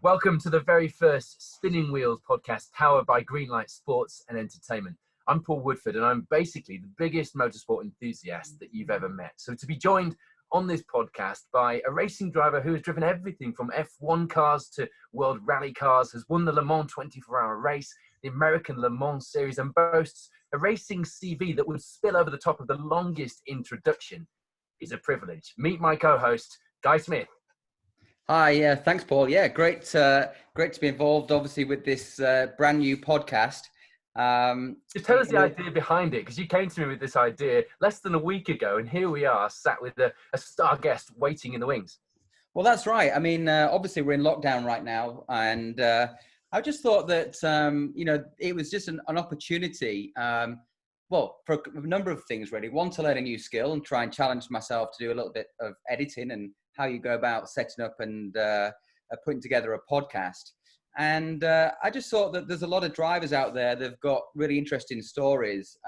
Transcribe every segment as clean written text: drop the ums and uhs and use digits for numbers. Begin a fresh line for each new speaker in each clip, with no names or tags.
Welcome to the very first Spinning Wheels podcast powered by Greenlight Sports and Entertainment. I'm Paul Woodford and I'm basically the biggest motorsport enthusiast that you've ever met. So to be joined on this podcast by a racing driver who has driven everything from F1 cars to World Rally cars, has won the Le Mans 24-hour race, the American Le Mans series, and boasts a racing CV that would spill over the top of the longest introduction, is a privilege. Meet my co-host, Guy Smith.
Hi, thanks, Paul. Yeah, great to be involved, obviously, with this brand new podcast.
Just tell us the idea behind it, because you came to me with this idea less than a week ago, and here we are, sat with a star guest waiting in the wings.
Well, that's right. I mean, obviously, we're in lockdown right now, and I just thought that, it was just an opportunity, for a number of things, really. One, to learn a new skill and try and challenge myself to do a little bit of editing and how you go about setting up and putting together a podcast. And I just thought that there's a lot of drivers out there that have got really interesting stories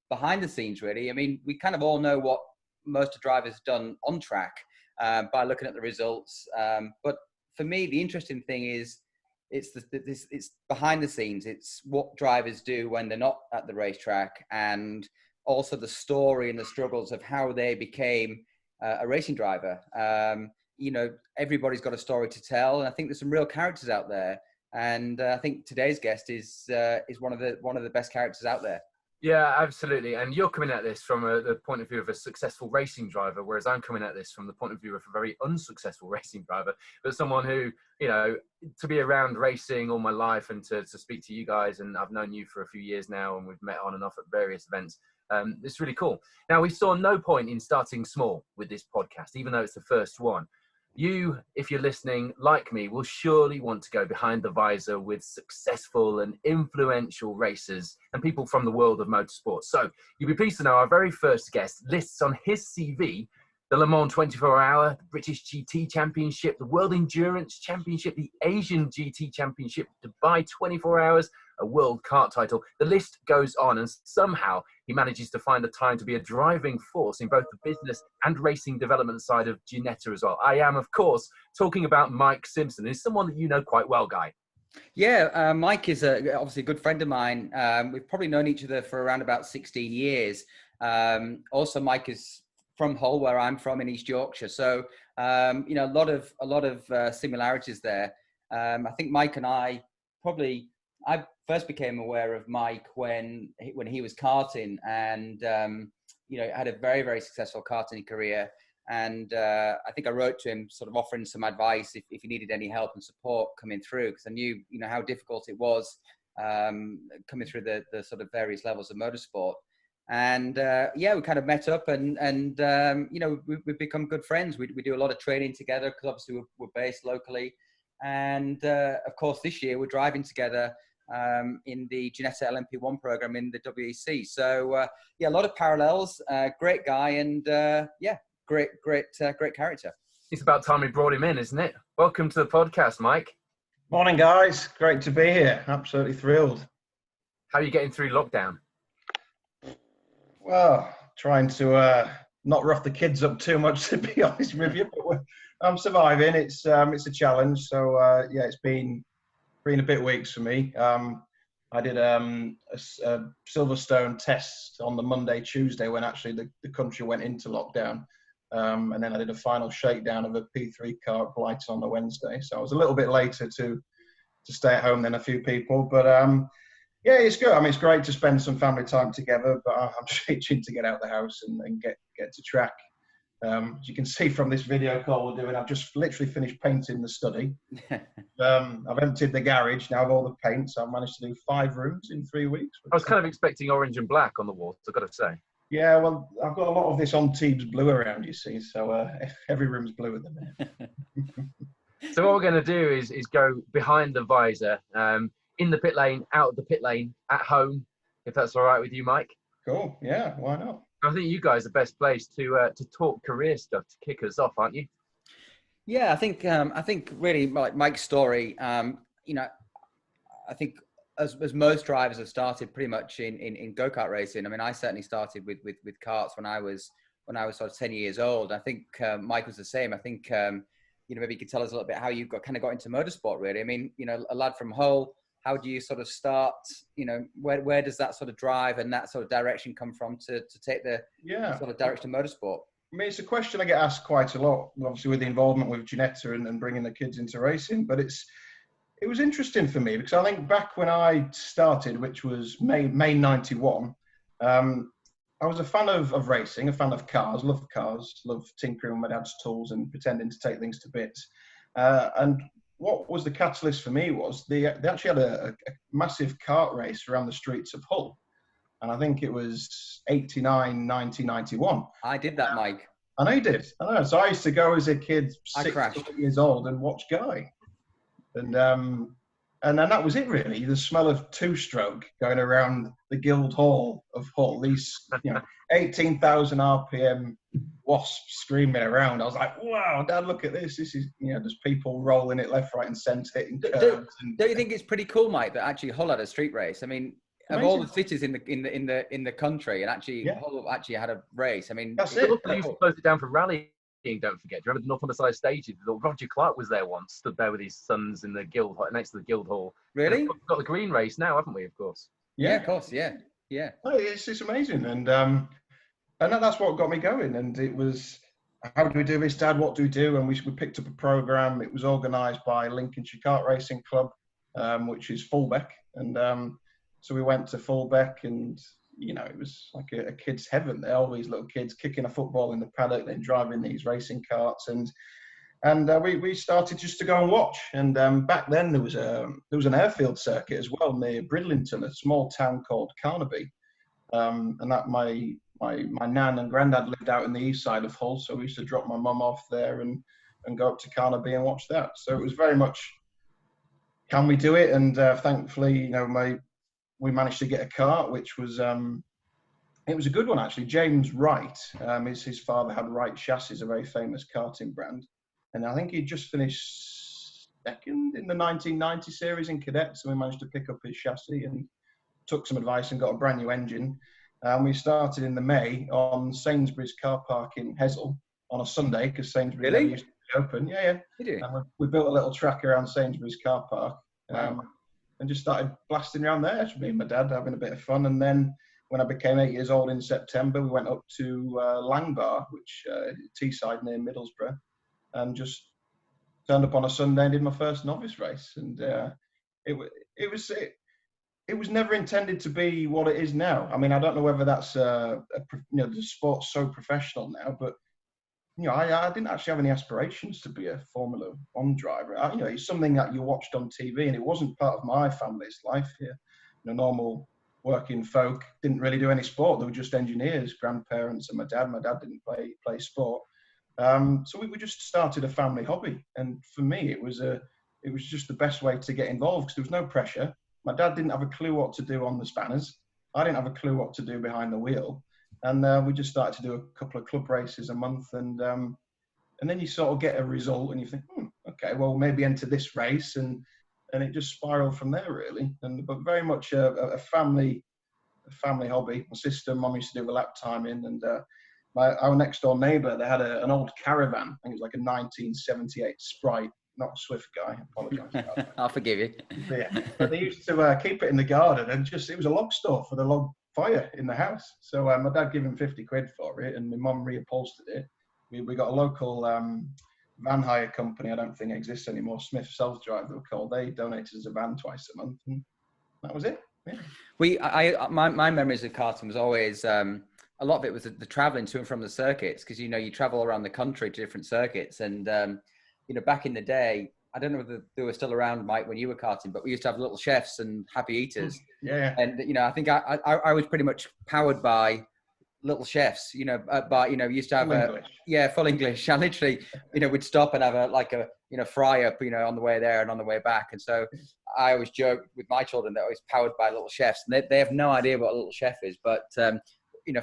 behind the scenes, really. I mean, we kind of all know what most of drivers have done on track by looking at the results. But for me, the interesting thing is it's behind the scenes. It's what drivers do when they're not at the racetrack, and also the story and the struggles of how they became a racing driver. Everybody's got a story to tell, and I think there's some real characters out there. And I think today's guest is one of the best characters out there.
Yeah, absolutely. And you're coming at this from the point of view of a successful racing driver, whereas I'm coming at this from the point of view of a very unsuccessful racing driver, but someone who, to be around racing all my life and to speak to you guys, and I've known you for a few years now, and we've met on and off at various events. It's really cool. Now, we saw no point in starting small with this podcast, even though it's the first one. You, if you're listening, like me, will surely want to go behind the visor with successful and influential racers and people from the world of motorsport. So you'll be pleased to know our very first guest lists on his CV the Le Mans 24-hour, the British GT Championship, the World Endurance Championship, the Asian GT Championship, Dubai 24 hours, a World Kart title. The list goes on, and somehow he manages to find the time to be a driving force in both the business and racing development side of Ginetta as well. I am, of course, talking about Mike Simpson, who's someone that you know quite well, Guy.
Yeah, Mike is obviously a good friend of mine. We've probably known each other for around about 16 years. Also, Mike is from Hull, where I'm from in East Yorkshire. So, a lot of similarities there. I think Mike and I first became aware of Mike when he was karting, and had a very, very successful karting career. And I think I wrote to him sort of offering some advice if he needed any help and support coming through, because I knew how difficult it was coming through the sort of various levels of motorsport. And we kind of met up, and we've become good friends. We do a lot of training together because obviously we're based locally. And of course, this year we're driving together in the Ginetta LMP1 program in the WEC. So a lot of parallels. Great guy, and great character.
It's about time we brought him in, isn't it? Welcome to the podcast, Mike.
Morning, guys. Great to be here. Absolutely thrilled.
How are you getting through lockdown?
Well, trying to not rough the kids up too much, to be honest with you. But I'm surviving. It's a challenge. So it's been 3.5 weeks for me. I did a Silverstone test on the Monday, Tuesday, when actually the country went into lockdown. And then I did a final shakedown of a P3 kart Blighton on the Wednesday. So I was a little bit later to stay at home than a few people. But it's good. I mean, it's great to spend some family time together, but I'm itching to get out of the house and get to track. As you can see from this video call we're doing, I've just literally finished painting the study. I've emptied the garage now of all the paint, so I've managed to do 5 rooms in 3 weeks.
I was kind of expecting orange and black on the walls, I've got to say.
Yeah, well, I've got a lot of this on Teams blue around, you see, so every room's blue at the minute.
So what we're going to do is go behind the visor, in the pit lane, out of the pit lane, at home, if that's all right with you, Mike.
Cool. Yeah, why not?
I think you guys are best placed to talk career stuff to kick us off, aren't you?
Yeah, I think really like Mike's story. I think as most drivers have started pretty much in go-kart racing. I mean, I certainly started with karts when I was sort of 10 years old. I think Mike was the same. I think maybe you could tell us a little bit how you kind of got into motorsport, really. I mean, a lad from Hull, how do you sort of start, where does that sort of drive and that sort of direction come from to take the sort of direction of motorsport?
I mean, it's a question I get asked quite a lot, obviously with the involvement with Ginetta and bringing the kids into racing. But it was interesting for me because I think back when I started, which was May 91, I was a fan of racing, a fan of cars, loved tinkering with my dad's tools and pretending to take things to bits. And what was the catalyst for me was they actually had a massive kart race around the streets of Hull. And I think it was 89, 90, 91.
I did that, Mike.
I know you did. I know. So I used to go as a kid, 6 years old, and watch Guy. And then that was it, really. The smell of two-stroke going around the Guildhall of Hull. These, 18,000 RPM wasps screaming around. I was like, wow, Dad, look at this. This is, there's people rolling it left, right, and centre, hitting curves.
Don't you think it's pretty cool, Mike, that actually Hull had a street race? I mean, amazing. Of all the cities in the country, and actually Hull actually had a race. I mean,
that's it.
They used to close it down for rallying. Don't forget. Do you remember the Northumberside stages? Roger Clark was there once, stood there with his sons in the Guildhall, next to the Guildhall.
Really?
We've got the green race now, haven't we? Of course.
Yeah, of course. Yeah.
Oh, it's amazing, and that's what got me going. And it was, how do we do this, Dad? What do we do? And we picked up a program. It was organised by Lincolnshire Kart Racing Club, which is Fulbeck, and so we went to Fulbeck, and it was like a kid's heaven there. All these little kids kicking a football in the paddock, then driving these racing karts, and we started just to go and watch. And back then there was an airfield circuit as well near Bridlington, a small town called Carnaby, and that my nan and granddad lived out in the east side of Hull, so we used to drop my mum off there and go up to Carnaby and watch that. So it was very much, can we do it? And thankfully, we managed to get a kart, which was it was a good one, actually. James Wright, his father had Wright Chassis, a very famous karting brand, and I think he just finished second in the 1990 series in cadets, and we managed to pick up his chassis and took some advice and got a brand new engine. We started in the May on Sainsburys car park in Hessel on a Sunday, because Sainsburys never used to be open. Yeah. We built a little track around Sainsburys car park. And just started blasting around there, me and my dad having a bit of fun. And then when I became 8 years old in September, we went up to Langbar, which Teesside near Middlesbrough, and just turned up on a Sunday and did my first novice race. And it was never intended to be what it is now. I mean, I don't know whether that's the sport's so professional now, but I didn't actually have any aspirations to be a Formula One driver. It's something that you watched on TV, and it wasn't part of my family's life. Normal working folk didn't really do any sport. They were just engineers, grandparents, and my dad. My dad didn't play sport, so we just started a family hobby. And for me, it was just the best way to get involved because there was no pressure. My dad didn't have a clue what to do on the spanners. I didn't have a clue what to do behind the wheel. And we just started to do a couple of club races a month, and then you sort of get a result, and you think, okay, well, maybe enter this race, and it just spiraled from there, really. But very much a family hobby. My sister, Mum used to do the lap timing, and our next door neighbour, they had an old caravan. I think it was like a 1978 Sprite, not a Swift guy. I apologise.
I'll forgive you.
But they used to keep it in the garden, and it was a log store for the log fire in the house. So my dad gave him 50 quid for it, and my mum reupholstered it. We got a local van hire company, I don't think it exists anymore, Smith Self-Drive they were called. They donated us a van twice a month, and that was it.
My memories of karting was always a lot of it was the traveling to and from the circuits, because you travel around the country to different circuits, and back in the day, I don't know if they were still around, Mike, when you were karting, but we used to have little chefs and happy eaters.
Yeah.
And, I think I was pretty much powered by little chefs, but, we used to have full English. And literally, we'd stop and have a fry up, on the way there and on the way back. And so I always joke with my children that I was powered by little chefs, and they have no idea what a little chef is. But,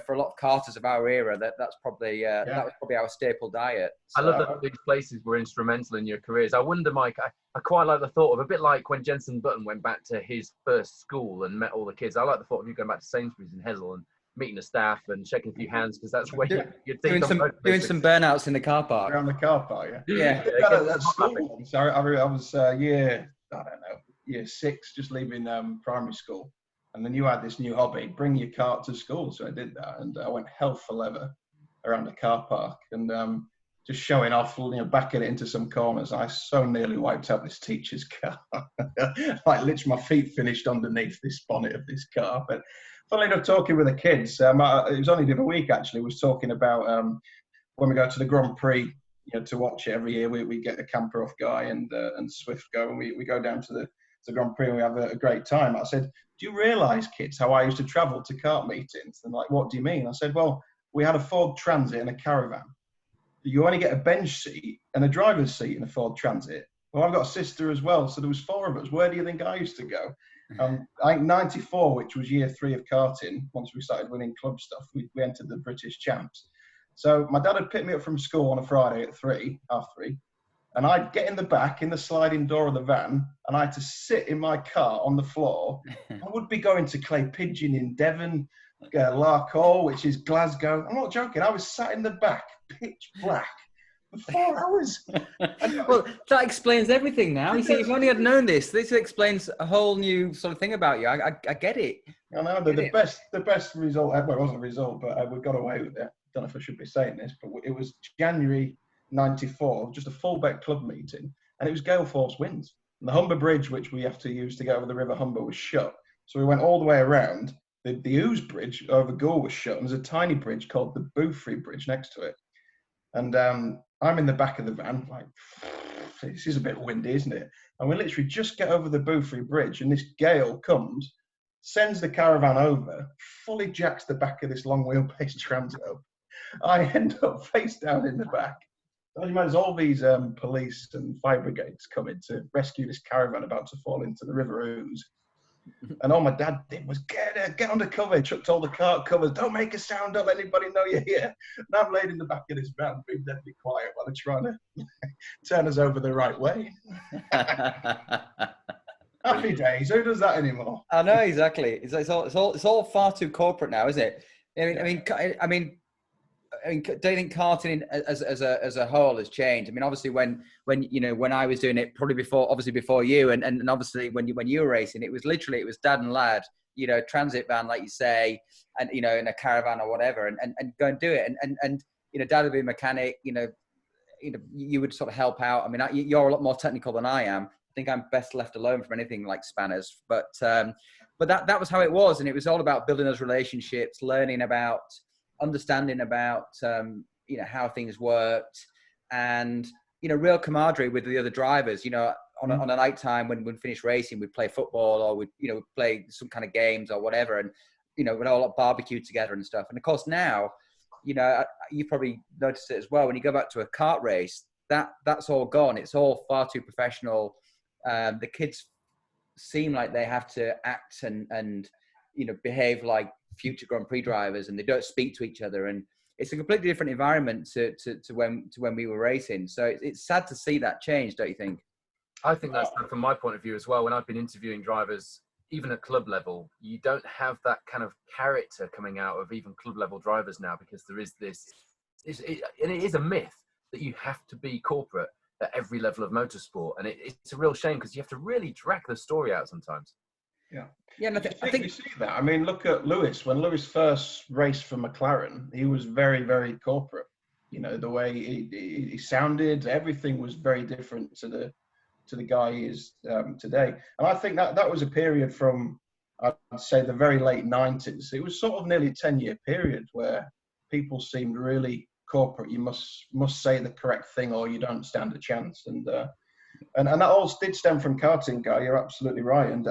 for a lot of karters of our era, that's probably that was probably our staple diet. So,
I love that these places were instrumental in your careers. I wonder, Mike, I quite like the thought of, a bit like when Jenson Button went back to his first school and met all the kids. I like the thought of you going back to Sainsburys in Hessel and meeting the staff and shaking a few hands, because that's where you'd
doing
think
doing some burnouts in the car park.
Around the car park, yeah.
Yeah.
I did that at school once. I was year 6, just leaving primary school. And then you had this new hobby, bring your kart to school. So I did that, and I went hell for leather around the car park, and just showing off, backing it into some corners. I so nearly wiped out this teacher's car. Like literally my feet finished underneath this bonnet of this car. But funnily enough, talking with the kids, it was only the other week actually, was talking about when we go to the Grand Prix, to watch it every year, we get the camper off Guy and Swift go, and we go down to the Grand Prix and we have a great time. I said, do you realise, kids, how I used to travel to kart meetings? And like, what do you mean? I said, well, we had a Ford Transit and a caravan. You only get a bench seat and a driver's seat in a Ford Transit. Well, I've got a sister as well, so there was 4 of us. Where do you think I used to go? I think 94, which was year 3 of karting, once we started winning club stuff, we entered the British Champs. So my dad had picked me up from school on a Friday at 3:30, and I'd get in the back, in the sliding door of the van, and I had to sit in my car on the floor. I would be going to Clay Pigeon in Devon, Larkhall, which is Glasgow. I'm not joking. I was sat in the back, pitch black, for 4 hours.
Well, that explains everything now. You see, if only I'd known this explains a whole new sort of thing about you. I get it.
I know the best result. Well, it wasn't a result, but we got away with it. I don't know if I should be saying this, but it was January '94, just a full-bet club meeting, and it was gale force winds. And the Humber Bridge, which we have to use to get over the River Humber, was shut. So we went all the way around. The Ouse Bridge over Gore was shut, and there's a tiny bridge called the Boothry Bridge next to it. And I'm in the back of the van, like, this is a bit windy, isn't it? And we literally just get over the Boothry Bridge, and this gale comes, sends the caravan over, fully jacks the back of this long wheelbase Transit up. I end up face down in the back. There's all these police and fire brigades coming to rescue this caravan about to fall into the River Ouse. And all my dad did was get under cover. He chucked all the cart covers. Don't make a sound. Don't let anybody know you're here. And I'm laid in the back of this van, being deadly quiet while they're trying to turn us over the right way. Happy days. Who does that anymore?
I know, exactly. It's all far too corporate now, isn't it? I mean, do you think karting as a whole has changed? I mean, obviously when I was doing it, probably before you, and obviously when you were racing, it was dad and lad, transit van, like you say, and in a caravan or whatever, and go and do it, and dad would be a mechanic, you would sort of help out. I mean, you're a lot more technical than I am. I think I'm best left alone from anything like spanners, but that was how it was, and it was all about building those relationships, learning about, understanding about how things worked, and real camaraderie with the other drivers. On a night time when we'd finish racing, we'd play football, or we'd play some kind of games or whatever, and we'd all barbecue together and stuff. And of course now, you probably noticed it as well, when you go back to a kart race, that's all gone. It's all far too professional. The kids seem like they have to act and behave like future Grand Prix drivers, and they don't speak to each other, and it's a completely different environment to when we were racing. So it's sad to see that change, don't you think?
I think that's from my point of view as well. When I've been interviewing drivers, even at club level, you don't have that kind of character coming out of even club level drivers now, because there is this, and it is a myth that you have to be corporate at every level of motorsport, and it's a real shame, because you have to really drag the story out sometimes.
Yeah.
Yeah, and I think
you see that. I mean, look at Lewis. When Lewis first raced for McLaren, he was very, very corporate. The way he sounded, everything was very different to the guy he is today. And I think that was a period from, I'd say, the very late 90s. It was sort of nearly a 10-year period where people seemed really corporate. You must say the correct thing or you don't stand a chance. And that all did stem from karting, Guy. You're absolutely right. And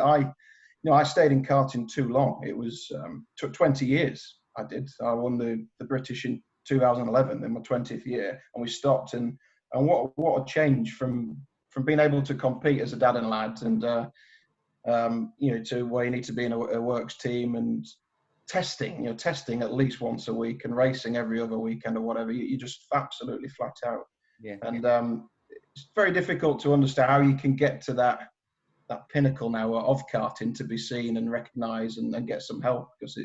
I stayed in karting too long. It was took 20 years. I did. I won the British in 2011, in my 20th year, and we stopped. And what a change from being able to compete as a dad and lad, and to where you need to be in a works team and testing at least once a week and racing every other weekend or whatever. You just absolutely flat out.
Yeah.
And it's very difficult to understand how you can get to that pinnacle now of karting, to be seen and recognised and get some help, because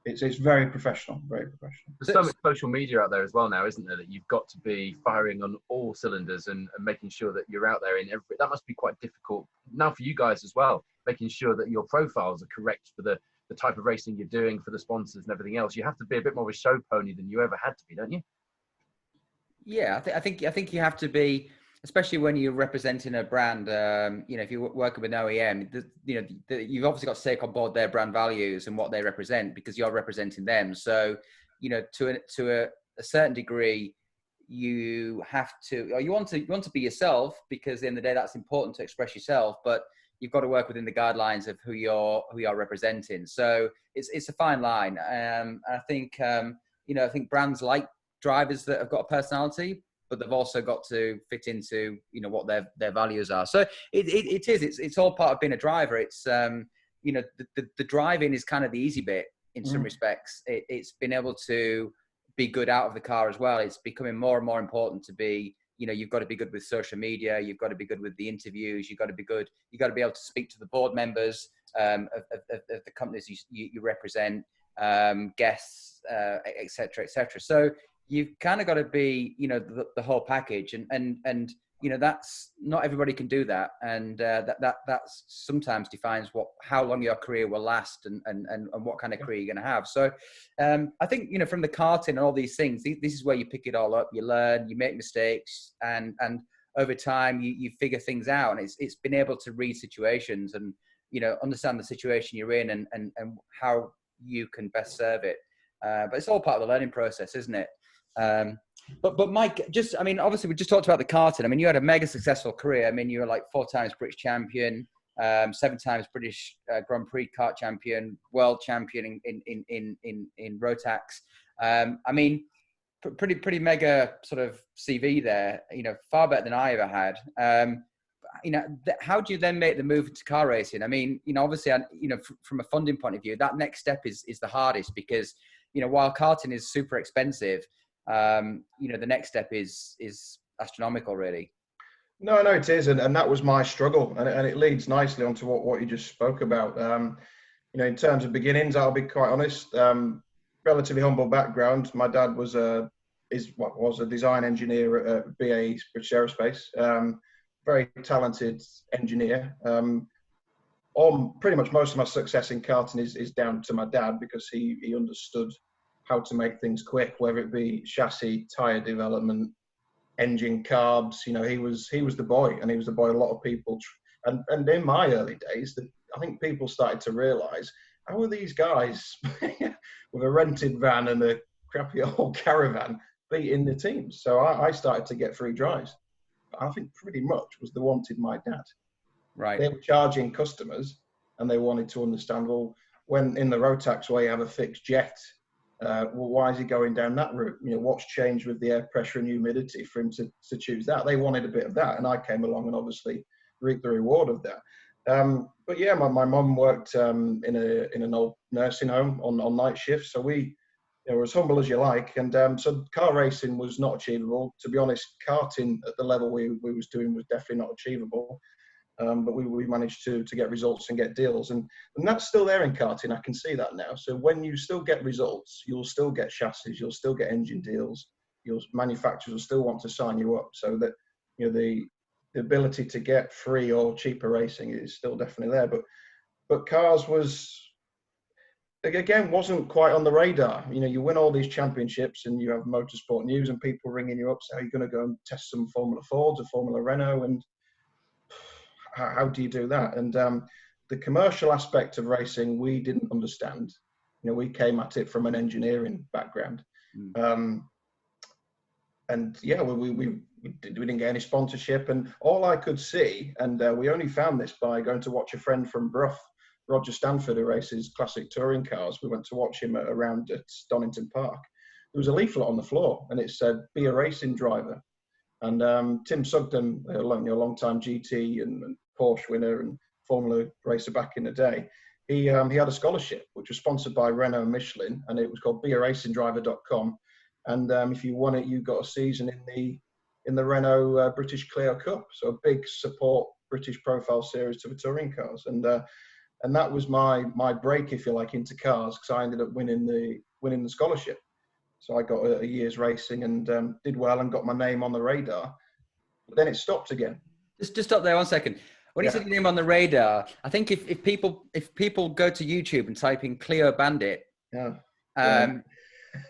It's very professional, very professional.
There's so much social media out there as well now, isn't there, that you've got to be firing on all cylinders and making sure that you're out there in every. That must be quite difficult now for you guys as well, making sure that your profiles are correct for the type of racing you're doing, for the sponsors and everything else. You have to be a bit more of a show pony than you ever had to be, don't you?
Yeah, I think you have to be, especially when you're representing a brand. If you're working with an OEM, you've obviously got to take on board their brand values and what they represent, because you're representing them. So, to a certain degree, you have to, or you want to be yourself, because at the end of the day, that's important to express yourself. But you've got to work within the guidelines of who you're representing. So it's a fine line. I think I think brands like drivers that have got a personality, but they've also got to fit into what their values are. So it's all part of being a driver. It's the driving is kind of the easy bit in some respects. It's been able to be good out of the car as well. It's becoming more and more important to be, you've got to be good with social media. You've got to be good with the interviews. You've got to be good. You've got to be able to speak to the board members of the companies you represent, guests, et cetera, et cetera. So you've kind of got to be, the whole package, and that's not everybody can do that, and that sometimes defines how long your career will last, and what kind of career you're going to have. So I think from the karting and all these things, this is where you pick it all up. You learn, you make mistakes, and over time you figure things out, and it's been able to read situations and understand the situation you're in and how you can best serve it. But it's all part of the learning process, isn't it? But Mike, obviously we just talked about the karting. You had a mega successful career. You were like 4 times British champion, 7 times British Grand Prix kart champion, world champion in Rotax. Pretty mega sort of CV there. Far better than I ever had. How do you then make the move into car racing? Obviously, from a funding point of view, that next step is the hardest, because while karting is super expensive, the next step is astronomical, really.
No, it is, and that was my struggle, and it leads nicely onto what you just spoke about. In terms of beginnings, I'll be quite honest. Relatively humble background. My dad was a design engineer at BAE British Aerospace. Very talented engineer. Pretty much most of my success in karting is down to my dad, because he understood how to make things quick, whether it be chassis, tyre development, engine carbs. He was the boy, and he was the boy a lot of people. And in my early days, I think people started to realise, how are these guys with a rented van and a crappy old caravan beating the teams? So I started to get free drives. I think pretty much was they wanted my dad.
Right.
They were charging customers, and they wanted to understand, well, when in the Rotax where you have a fixed jet, why is he going down that route? What's changed with the air pressure and humidity for him to choose that? They wanted a bit of that, and I came along and obviously reaped the reward of that. But yeah, my mum worked in an old nursing home on night shifts, so we were as humble as you like, and so car racing was not achievable. To be honest, karting at the level we was doing was definitely not achievable. But we managed to get results and get deals, and that's still there in karting. I can see that now. So when you still get results, you'll still get chassis, you'll still get engine deals, your manufacturers will still want to sign you up. So that the ability to get free or cheaper racing is still definitely there. But cars wasn't quite on the radar. You win all these championships, and you have motorsport news and people ringing you up saying, "Are you going to go and test some Formula Fords or Formula Renault?" And how do you do that? And the commercial aspect of racing, we didn't understand. We came at it from an engineering background. And yeah, we didn't get any sponsorship. And all I could see, and we only found this by going to watch a friend from Brough, Roger Stanford, who races classic touring cars. We went to watch him around at Donington Park. There was a leaflet on the floor, and it said, "Be a racing driver." And Tim Sugden, a long-time GT and Porsche winner and Formula racer back in the day, he had a scholarship which was sponsored by Renault and Michelin, and it was called bearacingdriver.com. And if you won it, you got a season in the Renault British Clio Cup, so a big support British profile series to the touring cars. And And that was my break, if you like, into cars, because I ended up winning the scholarship. So I got a year's racing and did well and got my name on the radar. But then it stopped again.
Just stop there 1 second. When you said your name on the radar, I think if people go to YouTube and type in Clio Bandit,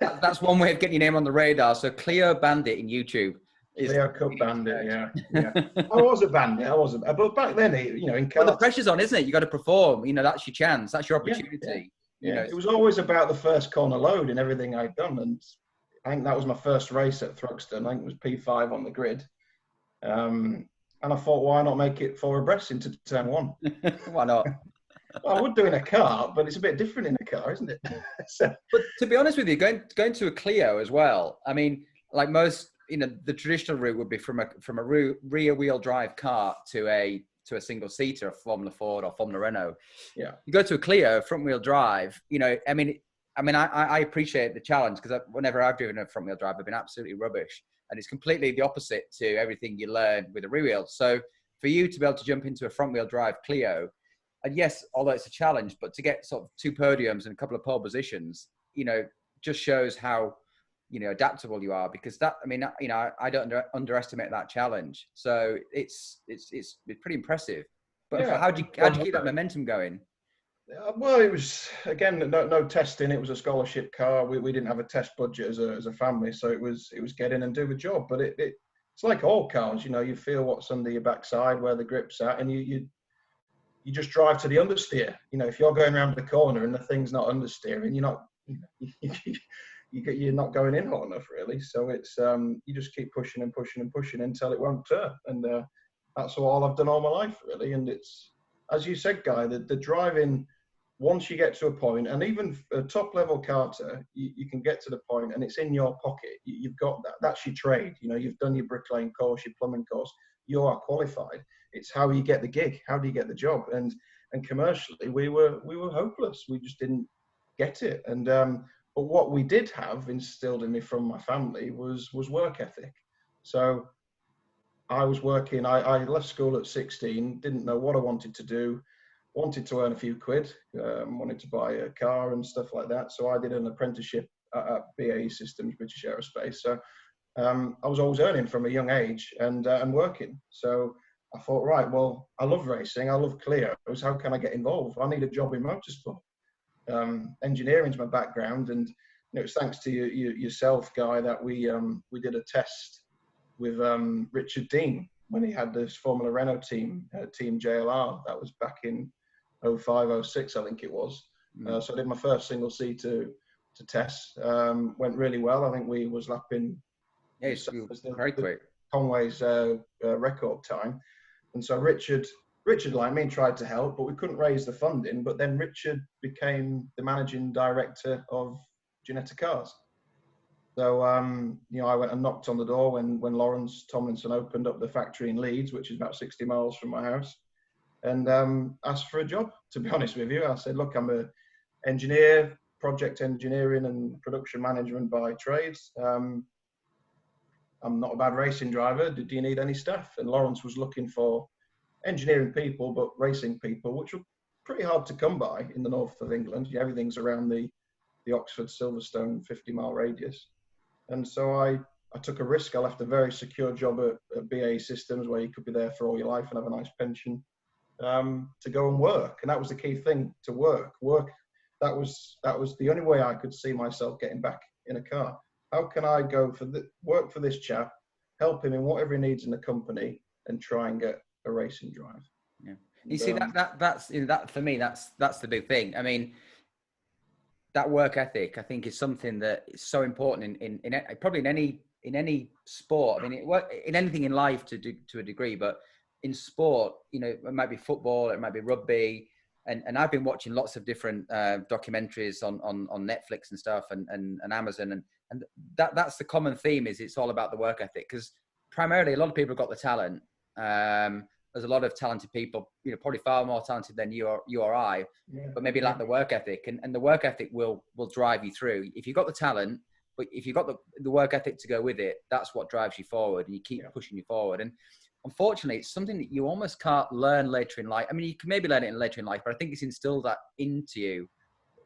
that's one way of getting your name on the radar. So Clio Bandit in YouTube.
Clio Cup Bandit, yeah. I was a bandit. But back then, in cars,
the pressure's on, isn't it? You got to perform. That's your chance. That's your opportunity.
Yeah. It was always about the first corner load and everything I'd done. And I think that was my first race at Thruxton. I think it was P5 on the grid. And I thought, why not make it 4 abreast into turn 1?
Why not?
Well, I would do in a car, but it's a bit different in a car, isn't it?
But to be honest with you, going to a Clio as well. I mean, like most, the traditional route would be from a rear wheel drive car to a single seater, a Formula Ford or Formula Renault.
Yeah.
You go to a Clio front wheel drive. I appreciate the challenge, because whenever I've driven a front wheel drive, I've been absolutely rubbish. And it's completely the opposite to everything you learn with a rear wheel. So for you to be able to jump into a front wheel drive Clio, and yes, although it's a challenge, but to get sort of 2 podiums and a couple of pole positions, just shows how, adaptable you are, because I don't underestimate that challenge. So it's pretty impressive. But how do you keep that momentum going?
Well, it was, again, no testing. It was a scholarship car. We didn't have a test budget as a family, so it was get in and do the job. But it's like all cars, you feel what's under your backside, where the grip's at, and you just drive to the understeer. If you're going around the corner and the thing's not understeering, you're not going in hot enough, really. So it's you just keep pushing and pushing and pushing until it won't turn, and that's all I've done all my life, really. And it's, as you said, Guy, the driving. Once you get to a point, and even a top-level karter, you can get to the point and it's in your pocket. You've got that. That's your trade. You've done your bricklaying course, your plumbing course. You are qualified. It's how you get the gig. How do you get the job? And commercially, we were hopeless. We just didn't get it. And but what we did have instilled in me from my family was work ethic. So I was working. I left school at 16. Didn't know what I wanted to do. Wanted to earn a few quid, wanted to buy a car and stuff like that. So I did an apprenticeship at BAE Systems, British Aerospace. So I was always earning from a young age and working. So I thought, right, well, I love racing. I love Clios. How can I get involved? I need a job in motorsport. Engineering's my background. And it was thanks to yourself, Guy, that we did a test with Richard Dean when he had this Formula Renault team, Team JLR. That was back in 05, 06, I think it was. So I did my first single seat to test. Went really well. I think we was lapping
very quick.
Conway's record time. And so Richard, like me, tried to help, but we couldn't raise the funding. But then Richard became the managing director of Ginetta Cars. So, I went and knocked on the door when Lawrence Tomlinson opened up the factory in Leeds, which is about 60 miles from my house, and asked for a job, to be honest with you. I said, look, I'm an engineer, project engineering and production management by trades. I'm not a bad racing driver. Do you need any staff? And Lawrence was looking for engineering people, but racing people, which were pretty hard to come by in the north of England. Everything's around the Oxford, Silverstone 50-mile radius. And so I took a risk. I left a very secure job at BAE Systems, where you could be there for all your life and have a nice pension, to go and work. And that was the key thing, to work. That was the only way I could see myself getting back in a car. How can I go work for this chap, help him in whatever he needs in the company, and try and get a racing drive?
Yeah. You see, that for me, that's the big thing. I mean, that work ethic, I think, is something that is so important in probably in any sport. I mean, in anything in life to a degree, but in sport, it might be football, it might be rugby, and I've been watching lots of different documentaries on Netflix and stuff, and Amazon, and that's the common theme. Is it's all about the work ethic, because primarily a lot of people have got the talent. There's a lot of talented people, probably far more talented than you or I, but maybe lack the work ethic, and the work ethic will drive you through. If you've got the talent, but if you've got the work ethic to go with it, that's what drives you forward, and you keep pushing you forward. And unfortunately, it's something that you almost can't learn later in life. I mean, you can maybe learn it later in life, but I think it's instilled that into you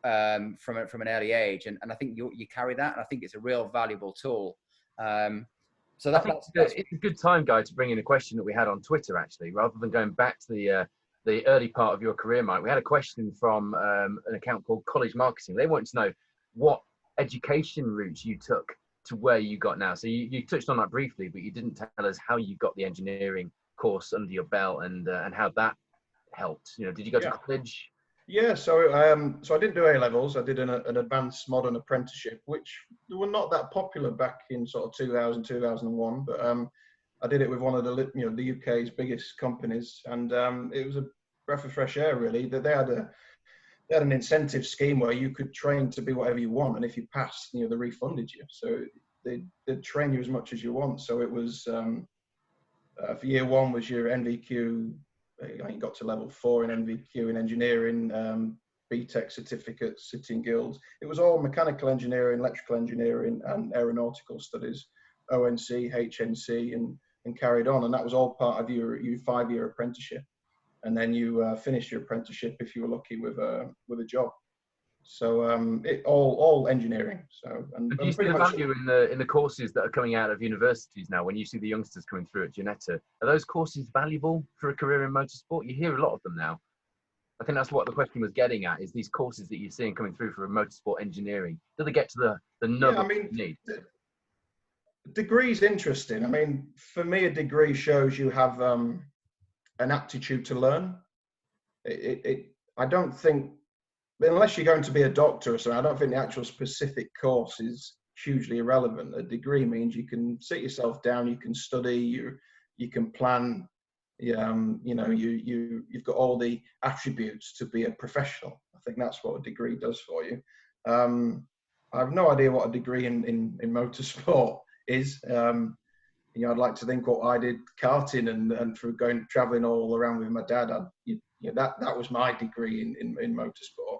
from an early age, and I think you carry that, and I think it's a real valuable tool. So
I think
that's
it's a good time, Guy, to bring in a question that we had on Twitter, actually, rather than going back to the early part of your career, Mike. We had a question from an account called College Marketing. They wanted to know what education routes you took to where you got now. So you touched on that briefly, but you didn't tell us how you got the engineering course under your belt and how that helped. You know, did you go to college?
Yeah, so I didn't do A levels. I did an advanced modern apprenticeship, which were not that popular back in sort of 2000, 2001. But I did it with one of the UK's biggest companies, and it was a breath of fresh air, really. That they had an incentive scheme where you could train to be whatever you want, and if you passed, they refunded you. So they'd train you as much as you want. So it was for year one was your NVQ. You got to level 4 in NVQ in engineering, BTEC certificates, sitting guilds. It was all mechanical engineering, electrical engineering, and aeronautical studies, ONC, HNC, and carried on. And that was all part of your 5-year apprenticeship. And then you finished your apprenticeship if you were lucky with a job. So it all engineering. So
and do you see the value in the courses that are coming out of universities now? When you see the youngsters coming through at Ginetta, are those courses valuable for a career in motorsport? You hear a lot of them now. I think that's what the question was getting at: is these courses that you're seeing coming through for motorsport engineering, do they get to the number you need?
Degree's interesting. I mean, for me, a degree shows you have an aptitude to learn. I don't think, unless you're going to be a doctor or something, I don't think the actual specific course is hugely irrelevant. A degree means you can sit yourself down, you can study, you can plan. You've got all the attributes to be a professional. I think that's what a degree does for you. I have no idea what a degree in motorsport is. I'd like to think what I did karting and through traveling all around with my dad. That was my degree in motorsport.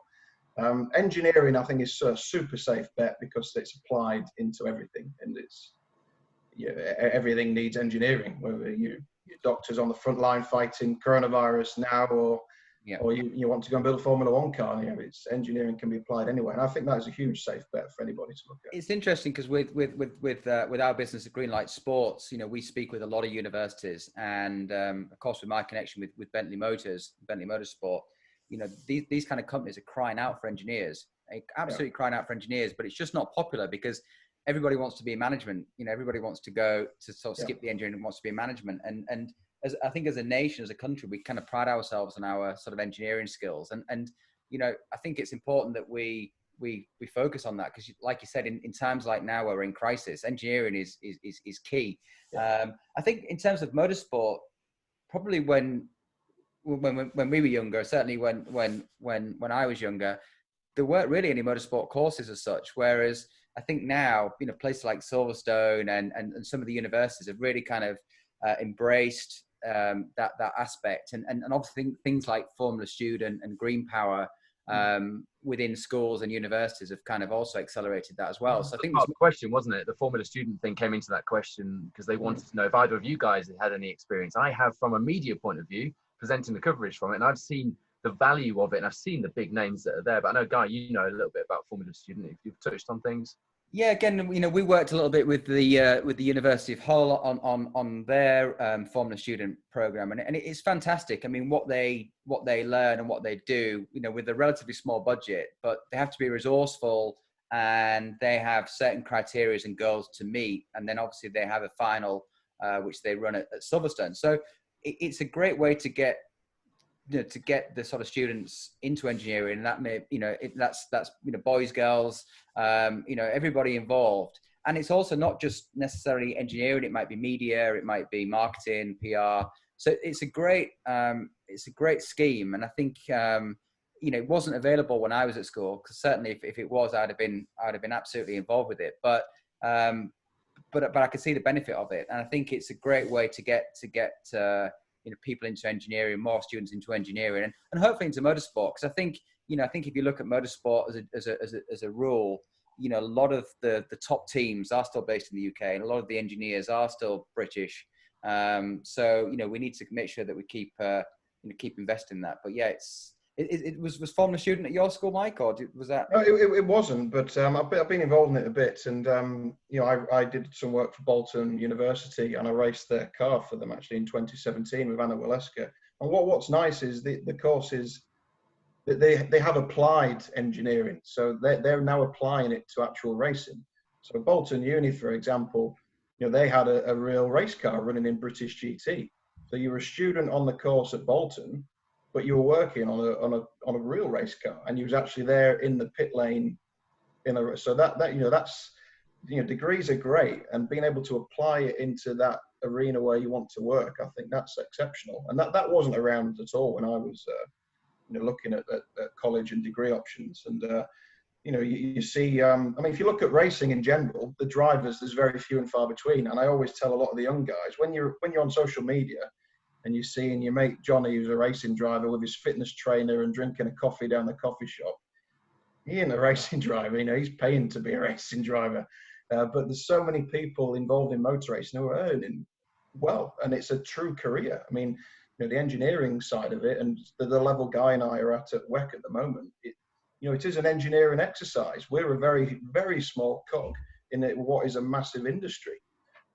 Engineering, I think, is a super safe bet because it's applied into everything, and everything needs engineering. Whether your doctor's on the front line fighting coronavirus now, or you want to go and build a Formula 1 car, it's engineering can be applied anywhere. And I think that is a huge safe bet for anybody to look at.
It's interesting because with our business at Greenlight Sports, we speak with a lot of universities, and of course with my connection with Bentley Motorsport, these kind of companies are crying out for engineers, absolutely crying out for engineers, but it's just not popular because everybody wants to be in management. Everybody wants to go to sort of skip the engineering and wants to be in management. And as I think as a nation, as a country, we kind of pride ourselves on our sort of engineering skills. And I think it's important that we focus on that because, like you said, in times like now where we're in crisis, engineering is key. I think in terms of motorsport, probably when we were younger, certainly when I was younger, there weren't really any motorsport courses as such. Whereas I think now, places like Silverstone and some of the universities have really kind of embraced that aspect, and obviously things like Formula Student and Green Power within schools and universities have kind of also accelerated that as well. So I think
part of the question, wasn't it? The Formula Student thing came into that question because they wanted to know if either of you guys had any experience. I have, from a media point of view, presenting the coverage from it, and I've seen the value of it, and I've seen the big names that are there. But I know, Guy, you know a little bit about Formula Student, if you've touched on things.
Yeah, again, we worked a little bit with the University of Hull on their Formula Student program, and it's fantastic. I mean, what they learn and what they do, with a relatively small budget, but they have to be resourceful and they have certain criteria and goals to meet, and then obviously they have a final which they run at Silverstone. So it's a great way to get the sort of students into engineering, and that may, that's boys, girls, everybody involved. And it's also not just necessarily engineering; it might be media, it might be marketing, PR. So it's a great scheme, and I think it wasn't available when I was at school, because certainly if it was, I'd have been absolutely involved with it. But I could see the benefit of it, and I think it's a great way to get people into engineering, more students into engineering, and hopefully into motorsport. Because I think if you look at motorsport as a rule, a lot of the top teams are still based in the UK, and a lot of the engineers are still British. So, we need to make sure that we keep investing in that. But yeah, it was former student at your school, Mike, or was that?
No, it wasn't, but I've been involved in it a bit, and I did some work for Bolton University, and I raced their car for them actually in 2017 with Anna Waleska. And what's nice is the course is that they have applied engineering, so they're now applying it to actual racing. So Bolton Uni, for example, they had a real race car running in British GT. So you were a student on the course at Bolton, but you were working on a real race car, and you was actually there in the pit lane. So that's degrees are great, and being able to apply it into that arena where you want to work, I think that's exceptional. And that wasn't around at all when I was looking at college and degree options. And you see, if you look at racing in general, the drivers, there's very few and far between. And I always tell a lot of the young guys, when you're on social media and you're seeing your mate Johnny, who's a racing driver with his fitness trainer and drinking a coffee down the coffee shop, he ain't a racing driver. He's paying to be a racing driver. But there's so many people involved in motor racing who are earning well, and it's a true career. The engineering side of it, and the level Guy and I are at WEC at the moment, it is an engineering exercise. We're a very, very small cog in what is a massive industry,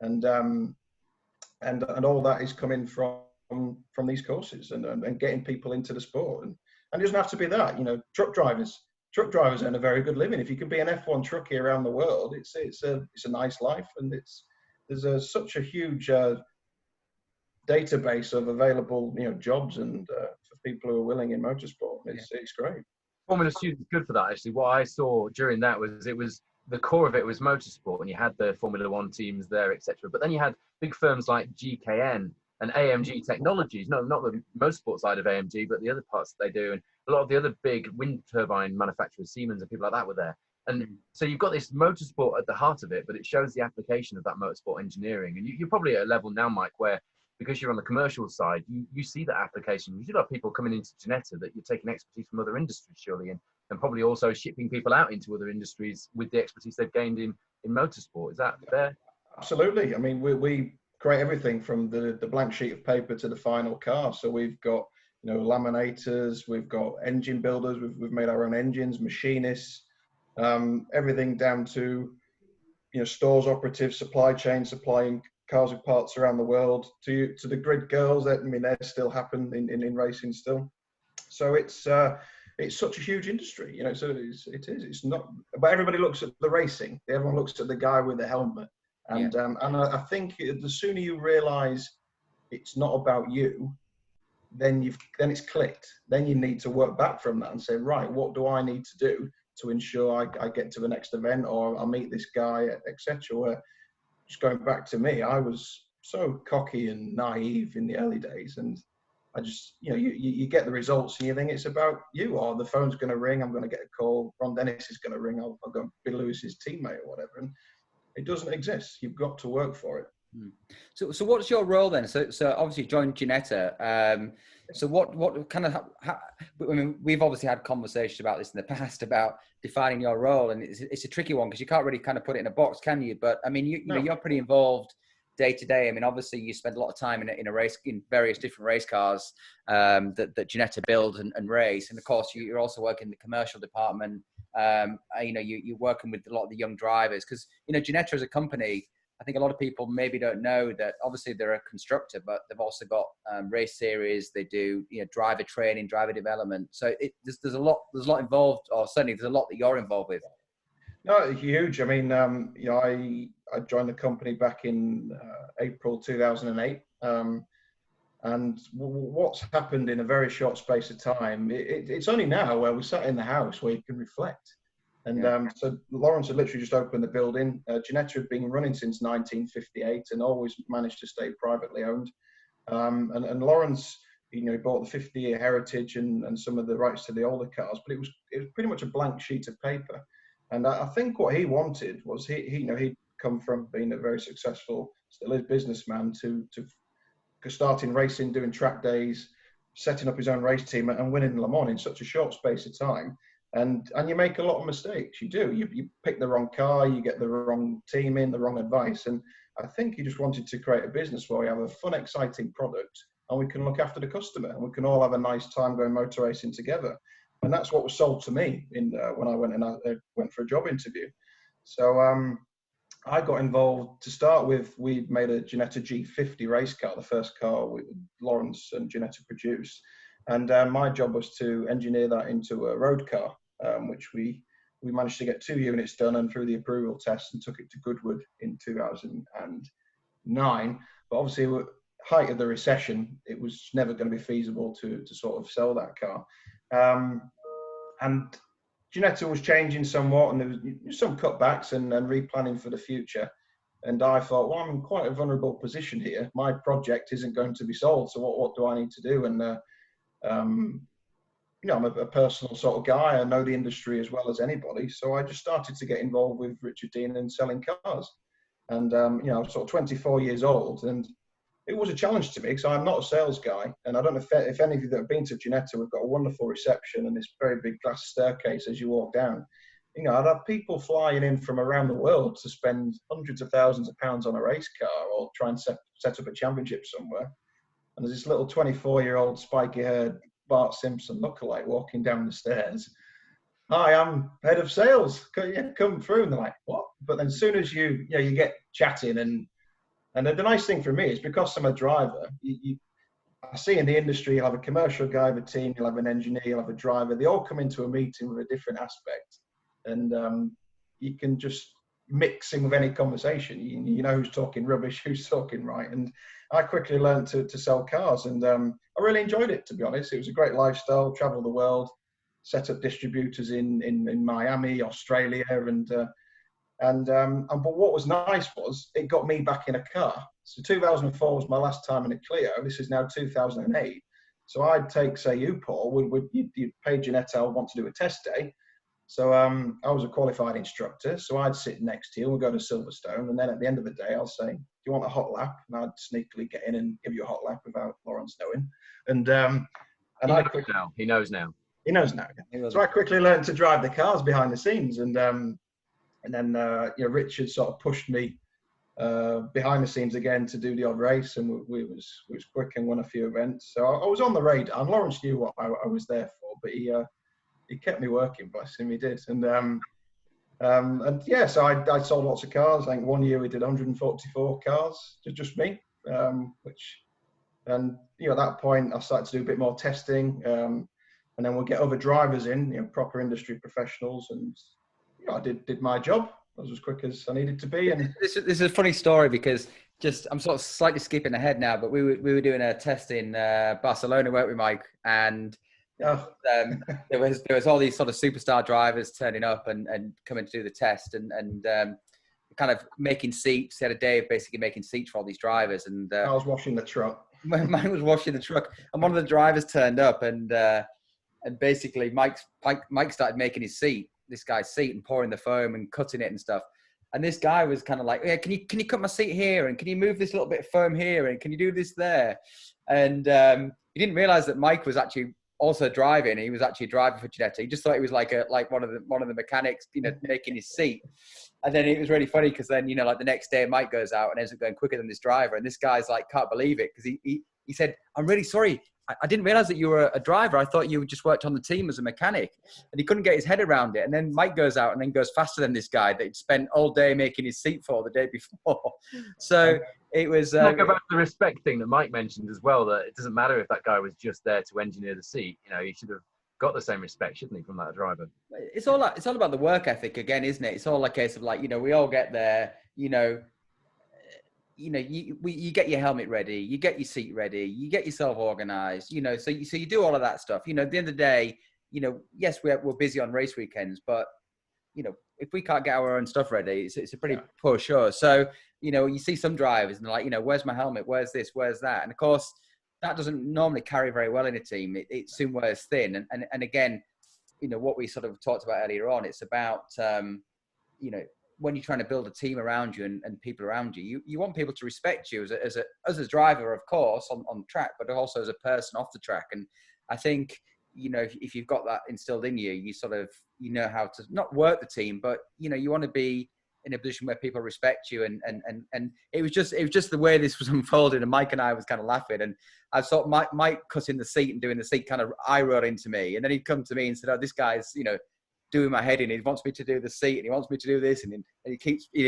and all that is coming from these courses and getting people into the sport. And it doesn't have to be that. Truck drivers earn a very good living. If you can be an F1 truckie around the world, it's a nice life, and there's such a huge database of available jobs and for people who are willing in motorsport. It's great.
Formula students good for that, actually. What I saw during that was the core of it was motorsport, and you had the Formula One teams there, etc. But then you had big firms like GKN and AMG Technologies, not the motorsport side of AMG, but the other parts that they do, and a lot of the other big wind turbine manufacturers, Siemens and people like that were there. And so you've got this motorsport at the heart of it, but it shows the application of that motorsport engineering. And you're probably at a level now, Mike, where because you're on the commercial side, you see that application. You should have people coming into Ginetta that you're taking expertise from other industries, surely, and probably also shipping people out into other industries with the expertise they've gained in motorsport. Is that fair?
Absolutely. We create everything from the blank sheet of paper to the final car. So we've got laminators, we've got engine builders, we've made our own engines, machinists, everything down to stores operatives, supply chain, supplying cars with parts around the world, to the grid girls. They still happen in racing still. So it's such a huge industry, so it's not, but everybody looks at the racing, everyone looks at the guy with the helmet, and I think the sooner you realize it's not about you, then it's clicked. Then you need to work back from that and say, right, what do I need to do to ensure I get to the next event, or I'll meet this guy, etc. Where, just going back to me, I was so cocky and naive in the early days, and I just, you get the results and you think it's about you, or the phone's going to ring, I'm going to get a call, Ron Dennis is going to ring, I'll go be Lewis's teammate or whatever, and it doesn't exist. You've got to work for it.
So what's your role then? So obviously you joined Ginetta. So what kind of, we've obviously had conversations about this in the past about defining your role, and it's a tricky one because you can't really kind of put it in a box, can you? But you're pretty involved day to day. Obviously you spend a lot of time in a race, in various different race cars that Ginetta build and race, and of course you're also working in the commercial department. You're working with a lot of the young drivers because Ginetta as a company, I think a lot of people maybe don't know that obviously they're a constructor, but they've also got race series. They do driver training, driver development. So there's a lot involved, or certainly there's a lot that you're involved with.
No, huge. I joined the company back in April 2008, and what's happened in a very short space of time. It's only now where we sat in the house where you can reflect. And so Lawrence had literally just opened the building. Ginetta had been running since 1958 and always managed to stay privately owned. And Lawrence, bought the 50-year heritage and some of the rights to the older cars, but it was pretty much a blank sheet of paper. And I think what he wanted was he'd come from being a very successful, still is businessman, to starting racing, doing track days, setting up his own race team and winning Le Mans in such a short space of time. And you make a lot of mistakes. You do. You pick the wrong car, you get the wrong team in, the wrong advice. And I think he just wanted to create a business where we have a fun, exciting product and we can look after the customer and we can all have a nice time going motor racing together. And that's what was sold to me when I went for a job interview. So I got involved to start with. We made a Ginetta G50 race car, the first car Lawrence and Ginetta produced. And my job was to engineer that into a road car, which we managed to get 2 units done and through the approval test and took it to Goodwood in 2009. But obviously, height of the recession, it was never going to be feasible to sort of sell that car. And Ginetta was changing somewhat, and there was some cutbacks and replanning for the future. And I thought, well, I'm in quite a vulnerable position here. My project isn't going to be sold, so what do I need to do? And you know, I'm a personal sort of guy. I know the industry as well as anybody, so I just started to get involved with Richard Dean and selling cars. And you know, sort of 24 years old, and it was a challenge to me because I'm not a sales guy, and I don't know if any of you that have been to Ginetta, we've got a wonderful reception and this very big glass staircase as you walk down. You know, I'd have people flying in from around the world to spend hundreds of thousands of pounds on a race car or try and set up a championship somewhere. And there's this little 24-year-old spiky-haired Bart Simpson lookalike walking down the stairs. Hi, I'm head of sales. Come through. And they're like, what? But then as soon as you get chatting and the nice thing for me is because I'm a driver, I see in the industry, you'll have a commercial guy of a team, you'll have an engineer, you'll have a driver. They all come into a meeting with a different aspect. And you can just mix in with any conversation. You know who's talking rubbish, who's talking right. And I quickly learned to sell cars. And I really enjoyed it, to be honest. It was a great lifestyle, travel the world, set up distributors in Miami, Australia, but what was nice was it got me back in a car. So 2004 was my last time in a Clio. This is now 2008. So I'd take, say, you, Paul, you'd pay Ginetta, I want to do a test day. So I was a qualified instructor. So I'd sit next to you and we'll go to Silverstone. And then at the end of the day, I'll say, do you want a hot lap? And I'd sneakily get in and give you a hot lap without Lawrence knowing.
He knows now.
He knows now. So I quickly learned to drive the cars behind the scenes. And then Richard sort of pushed me behind the scenes again to do the odd race, and we was quick and won a few events. So I was on the radar, and Lawrence knew what I was there for, but he kept me working, bless him, he did. And yeah, so I sold lots of cars. I think one year we did 144 cars, just me, at that point I started to do a bit more testing, and then we'll get other drivers in, proper industry professionals, and I did my job. I was as quick as I needed to be. And
this is a funny story because I'm sort of slightly skipping ahead now, but we were doing a test in Barcelona, weren't we, Mike? And there was all these sort of superstar drivers turning up and coming to do the test and kind of making seats. They had a day of basically making seats for all these drivers. And
I was washing the truck.
Mine was washing the truck, and one of the drivers turned up and basically Mike started making his seat. This guy's seat and pouring the foam and cutting it and stuff. And this guy was kind of like, yeah, can you cut my seat here? And can you move this little bit of foam here? And can you do this there? And he didn't realize that Mike was actually also driving. He was actually a driver for Ginetta. He just thought he was like one of the mechanics, making his seat. And then it was really funny because then, like the next day Mike goes out and ends up going quicker than this driver. And this guy's like, can't believe it. Because he said, I'm really sorry. I didn't realize that you were a driver. I thought you just worked on the team as a mechanic. And he couldn't get his head around it. And then Mike goes out and then goes faster than this guy that he'd spent all day making his seat for the day before. So it was... go back
to the respect thing that Mike mentioned as well, that it doesn't matter if that guy was just there to engineer the seat. He should have got the same respect, shouldn't he, from that driver?
It's all about the work ethic again, isn't it? It's all a case of we all get there, you get your helmet ready, you get your seat ready, you get yourself organized, so you do all of that stuff. At the end of the day, yes, we're busy on race weekends, but if we can't get our own stuff ready, it's a pretty poor show. So you see some drivers and they're like, where's my helmet, where's this, where's that? And of course that doesn't normally carry very well in a team. It soon wears thin. And again, what we sort of talked about earlier on, it's about when you're trying to build a team around you and people around you, you want people to respect you as a driver, of course, on track, but also as a person off the track. And I think, if you've got that instilled in you, you sort of, how to not work the team, but, you want to be in a position where people respect you. And it was just the way this was unfolding. And Mike and I was kind of laughing. And I saw Mike cutting the seat and doing the seat kind of eye roll into me. And then he'd come to me and said, "Oh, this guy's, doing my head in. He wants me to do the seat and he wants me to do this." And he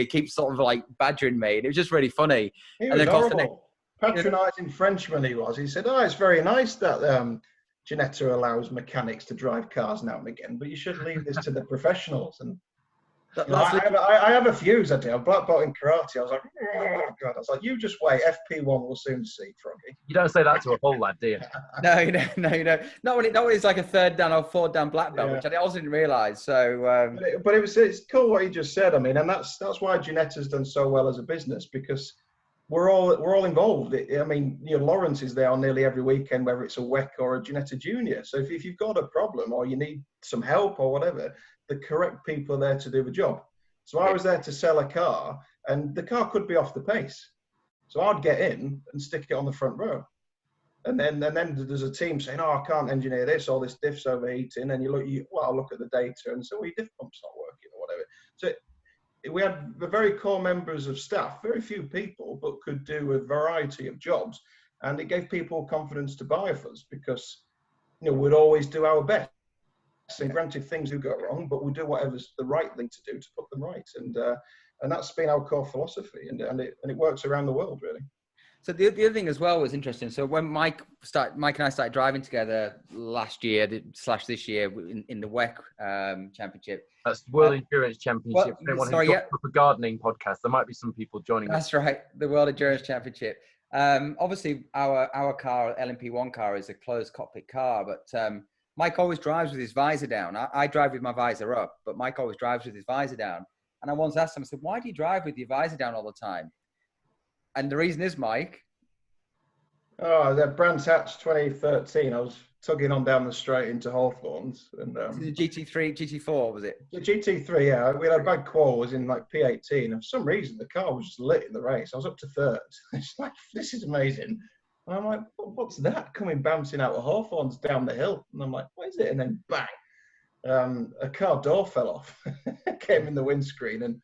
keeps sort of like badgering me. And it was just really funny.
He
and
was
then
horrible. Patronising Frenchman he was. He said, "Oh, it's very nice that Ginetta allows mechanics to drive cars now and again, but you should leave this to the professionals." And I have a fuse, I do. I'm black belt in karate. I was like, "Oh, God." I was like, "You just wait. FP1 will soon see, Froggy."
You don't say that to a whole lad, do you?
No, you don't. Not when it's like a 3rd dan or 4th dan black belt, which I also didn't realise. So,
but it's cool what you just said. I mean, and that's why Ginetta's done so well as a business, because we're all involved. I mean, Lawrence is there on nearly every weekend, whether it's a WEC or a Ginetta Junior. So if you've got a problem or you need some help or whatever, the correct people are there to do the job. So I was there to sell a car, and the car could be off the pace. So I'd get in and stick it on the front row. And then there's a team saying, "Oh, I can't engineer this, or this diff's overheating." And I'll look at the data and say, "Well, your diff pump's not working," or whatever. So we had the very core members of staff, very few people, but could do a variety of jobs. And it gave people confidence to buy of us, because we'd always do our best. And granted, things do go wrong, but we do whatever's the right thing to do to put them right. And that's been our core philosophy, and it works around the world, really.
So the other thing as well was interesting. So when Mike and I started driving together last year / this year in the WEC championship.
That's World Endurance Championship. Up a gardening podcast. There might be some people joining.
That's right, the World Endurance Championship. Obviously, our car, LMP1 car, is a closed cockpit car, but Mike always drives with his visor down. I drive with my visor up, but Mike always drives with his visor down. And I once asked him, I said, "Why do you drive with your visor down all the time?" And the reason is, Mike.
Oh, that Brands Hatch 2013. I was tugging on down the straight into Hawthorns, and
the GT3, GT4 was it?
The GT3, yeah. We had a bad qual. Was in like P18, and for some reason the car was just lit in the race. I was up to 3rd. It's like, this is amazing. And I'm like, "What's that coming bouncing out of Hawthorns down the hill?" And I'm like, "What is it?" And then bang, a car door fell off, came in the windscreen and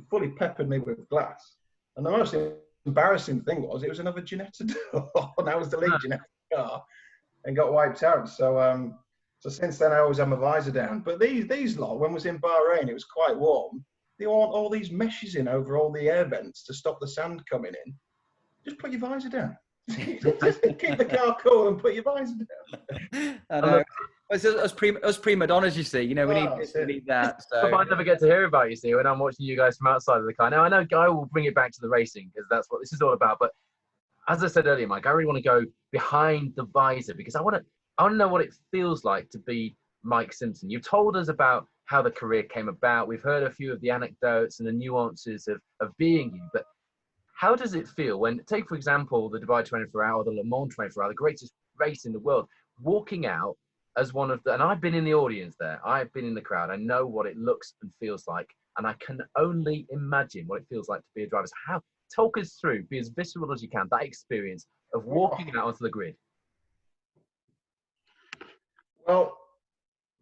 fully peppered me with glass. And the most embarrassing thing was, it was another Ginetta door, and I was the lead Ginetta car, and got wiped out. So since then I always have my visor down. But these lot, when I was in Bahrain, it was quite warm. They want all these meshes in over all the air vents to stop the sand coming in. Just put your visor down. Just keep the car cool and put your visor down.
I know. Us prima donnas, you see, we need that. So.
But I never get to hear about, you see, when I'm watching you guys from outside of the car. Now, I know Guy will bring it back to the racing, because that's what this is all about. But as I said earlier, Mike, I really want to go behind the visor, because I want to know what it feels like to be Mike Simpson. You've told us about how the career came about. We've heard a few of the anecdotes and the nuances of being you. But how does it feel when, take, for example, the Dubai 24 Hour, the Le Mans 24 Hour, the greatest race in the world, walking out as one of the, and I've been in the audience there, I've been in the crowd, I know what it looks and feels like, and I can only imagine what it feels like to be a driver. So talk us through, be as visceral as you can, that experience of walking out onto the grid.
Well,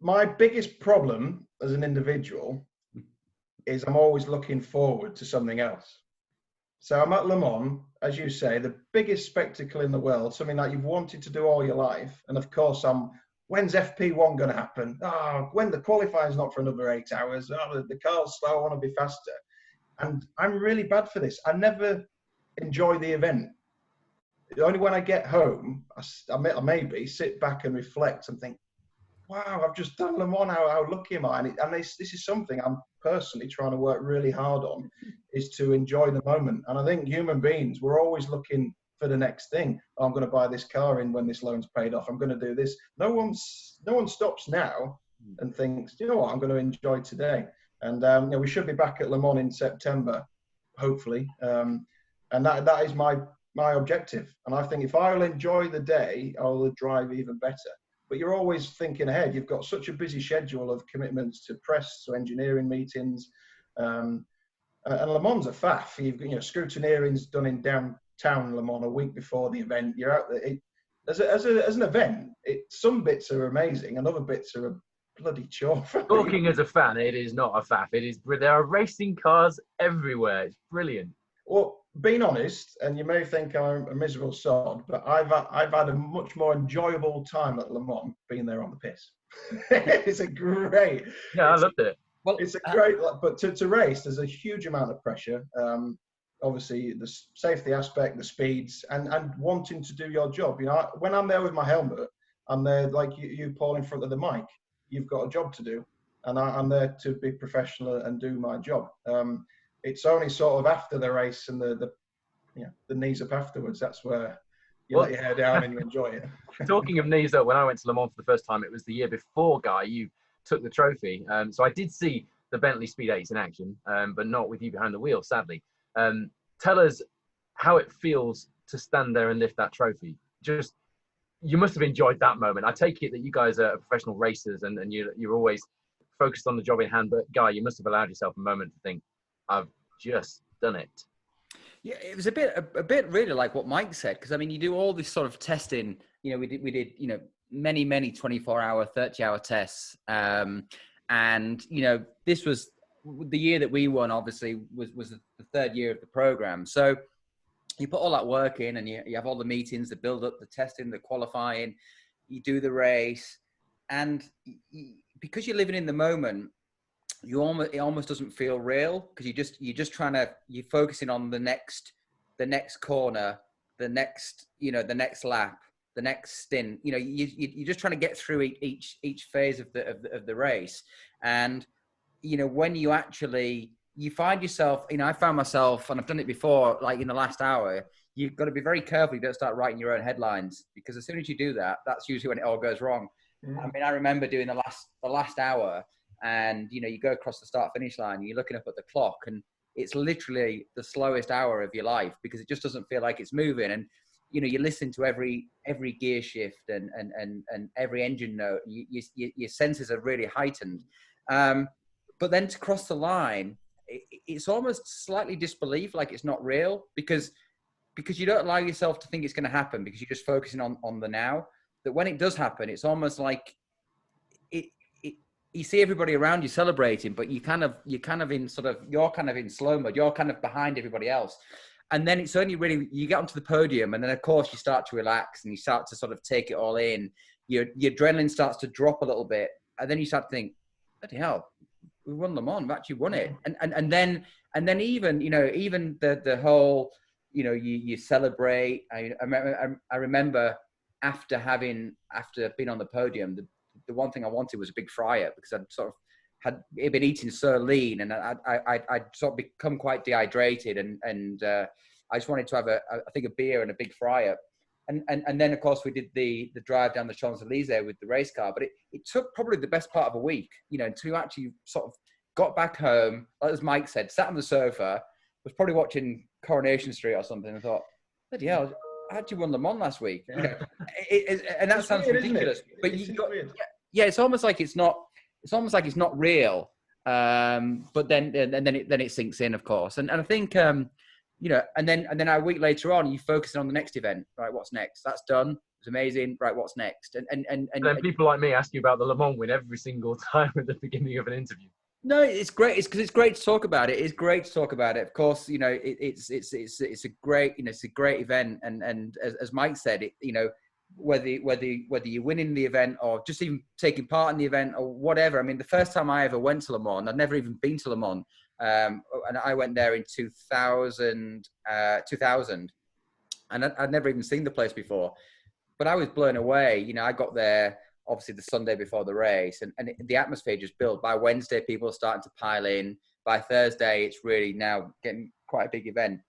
my biggest problem as an individual is I'm always looking forward to something else. So I'm at Le Mans, as you say, the biggest spectacle in the world, something that you've wanted to do all your life. And of course, when's FP1 going to happen? When the qualifier's not for another 8 hours. The car's slow, I want to be faster. And I'm really bad for this. I never enjoy the event. Only when I get home, I maybe sit back and reflect and think, wow, I've just done Le Mans, how lucky am I? And this is something I'm personally trying to work really hard on, is to enjoy the moment. And I think human beings, we're always looking for the next thing. Oh, I'm going to buy this car in when this loan's paid off. I'm going to do this. No one stops now and thinks, you know what, I'm going to enjoy today. And we should be back at Le Mans in September, hopefully. And that is my objective. And I think if I'll enjoy the day, I'll drive even better. But you're always thinking ahead. You've got such a busy schedule of commitments to press, to engineering meetings, and Le Mans a faff. You've scrutineering's done in downtown Le Mans a week before the event. You're out there. As an event, some bits are amazing and other bits are a bloody chore for me.
Talking as a fan, it is not a faff. It is. There are racing cars everywhere. It's brilliant.
Well, being honest, and you may think I'm a miserable sod, but I've had a much more enjoyable time at Le Mans being there on the piss. It's a great.
Yeah, I loved it.
Well,
It's a great, but to race, there's a huge amount of pressure. Obviously, the safety aspect, the speeds, and wanting to do your job. You know, when I'm there with my helmet, I'm there like you, Paul, in front of the mic. You've got a job to do, and I'm there to be professional and do my job. It's only sort of after the race and the knees up afterwards. That's where you let your hair down and you enjoy it.
Talking of knees up, when I went to Le Mans for the first time, it was the year before, Guy, you took the trophy. So I did see the Bentley Speed 8s in action, but not with you behind the wheel, sadly. Tell us how it feels to stand there and lift that trophy. Just, you must have enjoyed that moment. I take it that you guys are professional racers and you're always focused on the job in hand, but Guy, you must have allowed yourself a moment to think, I've just done it.
Yeah, it was a bit really like what Mike said, because I mean, you do all this sort of testing. You know, we did you know, many 24-hour, 30-hour tests, and you know, this was the year that we won. Obviously, was the third year of the program. So you put all that work in, and you have all the meetings, the build up, the testing, the qualifying. You do the race, and because you're living in the moment, it almost doesn't feel real, because you're just trying to, you're focusing on the next corner, the next lap, the next stint. You know, you're just trying to get through each phase of the race. And you know, when you find yourself, you know, I found myself, and I've done it before, like in the last hour, you've got to be very careful you don't start writing your own headlines, because as soon as you do that, that's usually when it all goes wrong. I mean, I remember doing the last hour, and you know, you go across the start finish line and you're looking up at the clock, and it's literally the slowest hour of your life, because it just doesn't feel like it's moving. And you know, you listen to every gear shift and every engine note. Your senses are really heightened. But then to cross the line, it's almost slightly disbelief, like it's not real, because you don't allow yourself to think it's going to happen, because you're just focusing on the now. That when it does happen, it's almost like you see everybody around you celebrating, but you're kind of in slow mode. You're kind of behind everybody else. And then it's only really, you get onto the podium, and then of course you start to relax and you start to sort of take it all in. Your adrenaline starts to drop a little bit. And then you start to think, bloody hell, we won Le Mans, we actually won it. And then even, you know, even the whole, you know, you celebrate. I remember after being on the podium, the one thing I wanted was a big fryer, because I'd sort of had been eating so lean, and I'd sort of become quite dehydrated, and I just wanted to have a beer and a big fryer. And then of course we did the drive down the Champs-Élysées with the race car, but it took probably the best part of a week, you know, until you actually sort of got back home, like as Mike said, sat on the sofa, was probably watching Coronation Street or something, and thought, bloody hell, I actually won Le Mans last week. You know, and that sounds weird, ridiculous, but it's almost like it's not real. But then it sinks in, of course. And I think, you know, and then a week later on, you focus on the next event. Right, what's next? That's done. It's amazing. Right, what's next? And
then people like me ask you about the Le Mans win every single time at the beginning of an interview.
No, it's great. It's because it's great to talk about it. It's great to talk about it. Of course, you know, it's a great, you know, it's a great event. And as Mike said, it, you know, whether you're winning the event or just even taking part in the event or whatever. I mean, the first time I ever went to Le Mans, I'd never even been to Le Mans, and I went there in 2000, and I'd never even seen the place before. But I was blown away. You know, I got there obviously the Sunday before the race, and the atmosphere just built. By Wednesday, people are starting to pile in. By Thursday, it's really now getting quite a big event.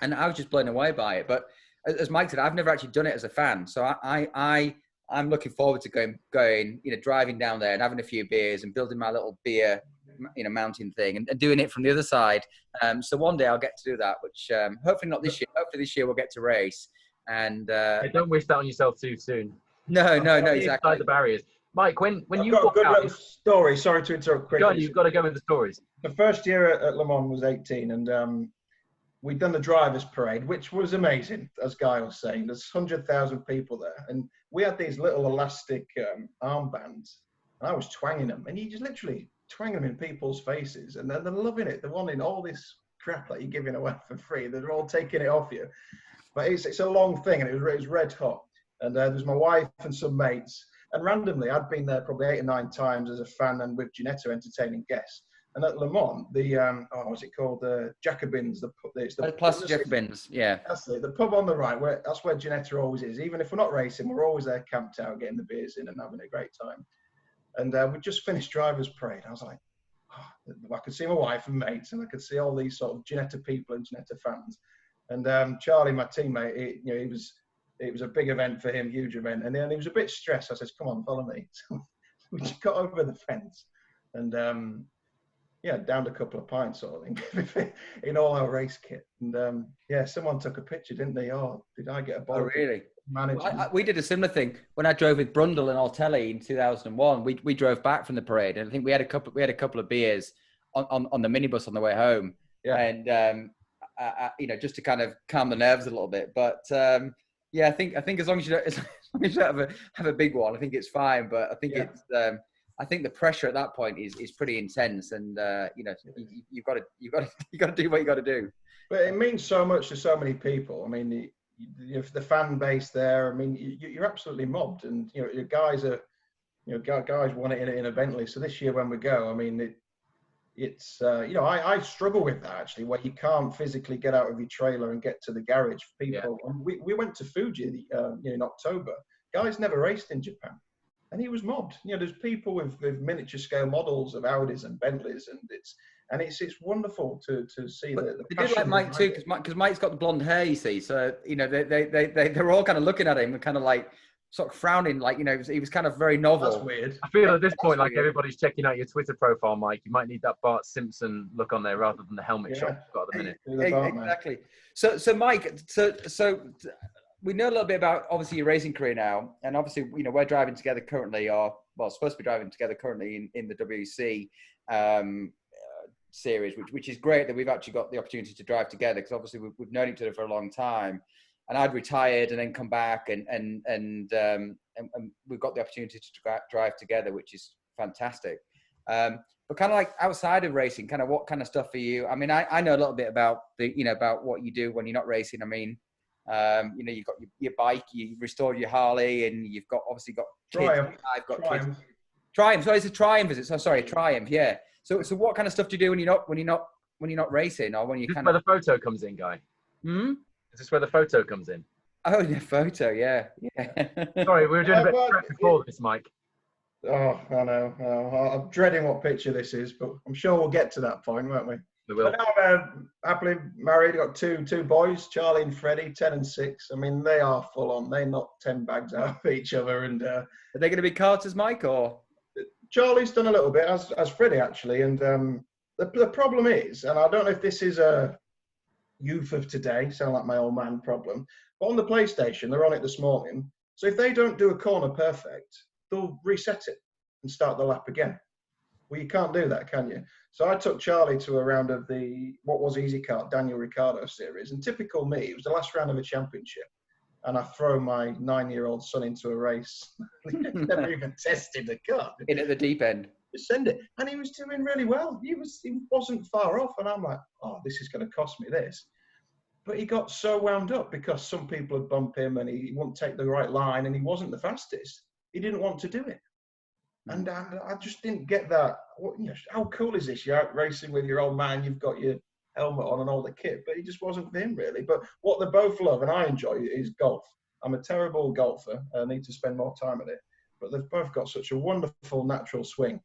And I was just blown away by it. But as Mike said, I've never actually done it as a fan. So I'm looking forward to going, you know, driving down there and having a few beers and building my little beer, you know, mountain thing and doing it from the other side. So one day I'll get to do that, which hopefully not this year. Hopefully this year we'll get to race. And
don't wish that on yourself too soon.
No, exactly.
Inside the barriers. Mike, when
I've
you
got a good
out,
little story. Sorry to interrupt quickly.
you've got to go with the stories.
The first year at Le Mans was 18, and we'd done the drivers' parade, which was amazing, as Guy was saying. There's 100,000 people there, and we had these little elastic armbands, And I was twanging them, and you just literally twang them in people's faces, and then they're loving it. They're wanting all this crap that you're giving away for free. They're all taking it off you. But it's a long thing, and it was red hot. And there was my wife and some mates. And randomly, I'd been there probably 8 or 9 times as a fan and with Ginetto entertaining guests. And at Le Mans, what's it called? The Jacobins. It's the
Plus Jacobins, yeah.
That's it. The pub on the right, that's where Ginetto always is. Even if we're not racing, we're always there camped out, getting the beers in and having a great time. And we just finished Drivers' Parade. I was like, I could see my wife and mates, and I could see all these sort of Ginetto people and Ginetto fans. And Charlie, my teammate, it was a big event for him, huge event. And then he was a bit stressed. I said, come on, follow me. So we just got over the fence and, downed a couple of pints sort of thing in all our race kit. And, someone took a picture, didn't they? Oh, did I get a ball?
Oh, really?
Well,
we did a similar thing when I drove with Brundle and Ortelli in 2001. We drove back from the parade, and I think we had a couple of beers on the minibus on the way home.
Yeah.
And just to kind of calm the nerves a little bit. But I think as long as you don't have a big one, I think it's fine. But I think I think the pressure at that point is pretty intense, and you've got to do what you got to do.
But it means so much to so many people. I mean, the fan base there. I mean, you're absolutely mobbed, and your guys want it in a Bentley. So this year when we go, I mean, I struggle with that actually, where you can't physically get out of your trailer and get to the garage for people. Yeah. And we went to Fuji in October. Guys never raced in Japan, and he was mobbed. There's people with miniature scale models of Audis and Bentleys, and it's wonderful to see the
they did like Mike too, because Mike's got the blonde hair, you see. So they're all kind of looking at him and kind of like sort of frowning, like he was kind of very novel.
That's weird.
I feel at this point like everybody's checking out your Twitter profile, Mike. You might need that Bart Simpson look on there rather than the helmet shot you've got at the minute.
Exactly. So Mike, so we know a little bit about obviously your racing career now, and obviously we're driving together currently, supposed to be driving together currently in the WC series, which is great that we've actually got the opportunity to drive together, because obviously we've known each other for a long time, and I'd retired and then come back and we've got the opportunity to drive together, which is fantastic. But kind of like outside of racing, kind of what kind of stuff for you? I mean, I know a little bit about about what you do when you're not racing. I mean, you've got your bike, you restored your Harley, and you've obviously got
Triumph.
Kids. I've got Triumph. Kids. Triumph. So it's a Triumph, is it? So sorry, Triumph. Yeah. So what kind of stuff do you do when you're not racing, or when you kind of?
Where the photo comes in, Guy. Is this where the photo comes in?
Oh, the photo, yeah.
Sorry, we were doing a bit of prep before this, Mike.
Oh, I know. I'm dreading what picture this is, but I'm sure we'll get to that point, won't we?
We will.
But now I'm happily married. I've got two boys, Charlie and Freddie, 10 and 6. I mean, they are full on. They knock 10 bags out of each other. And
are they going to be karters, Mike, or?
Charlie's done a little bit, as Freddie actually. And the problem is, and I don't know if this is a youth of today, sound like my old man problem, but on the PlayStation, they're on it this morning. So if they don't do a corner perfect, they'll reset it and start the lap again. Well, you can't do that, can you? So I took Charlie to a round of what was Easy Kart, Daniel Ricciardo series. And typical me, it was the last round of a championship. And I throw my 9-year-old son into a race. Never even tested the car.
In at the deep end.
Just send it. And he was doing really well. He wasn't far off. And I'm like, oh, this is going to cost me this. But he got so wound up because some people had bumped him and he wouldn't take the right line and he wasn't the fastest. He didn't want to do it. And I just didn't get that. How cool is this? You're out racing with your old man, you've got your helmet on and all the kit, but he just wasn't for him really. But what they both love, and I enjoy, is golf. I'm a terrible golfer. I need to spend more time at it. But they've both got such a wonderful natural swing.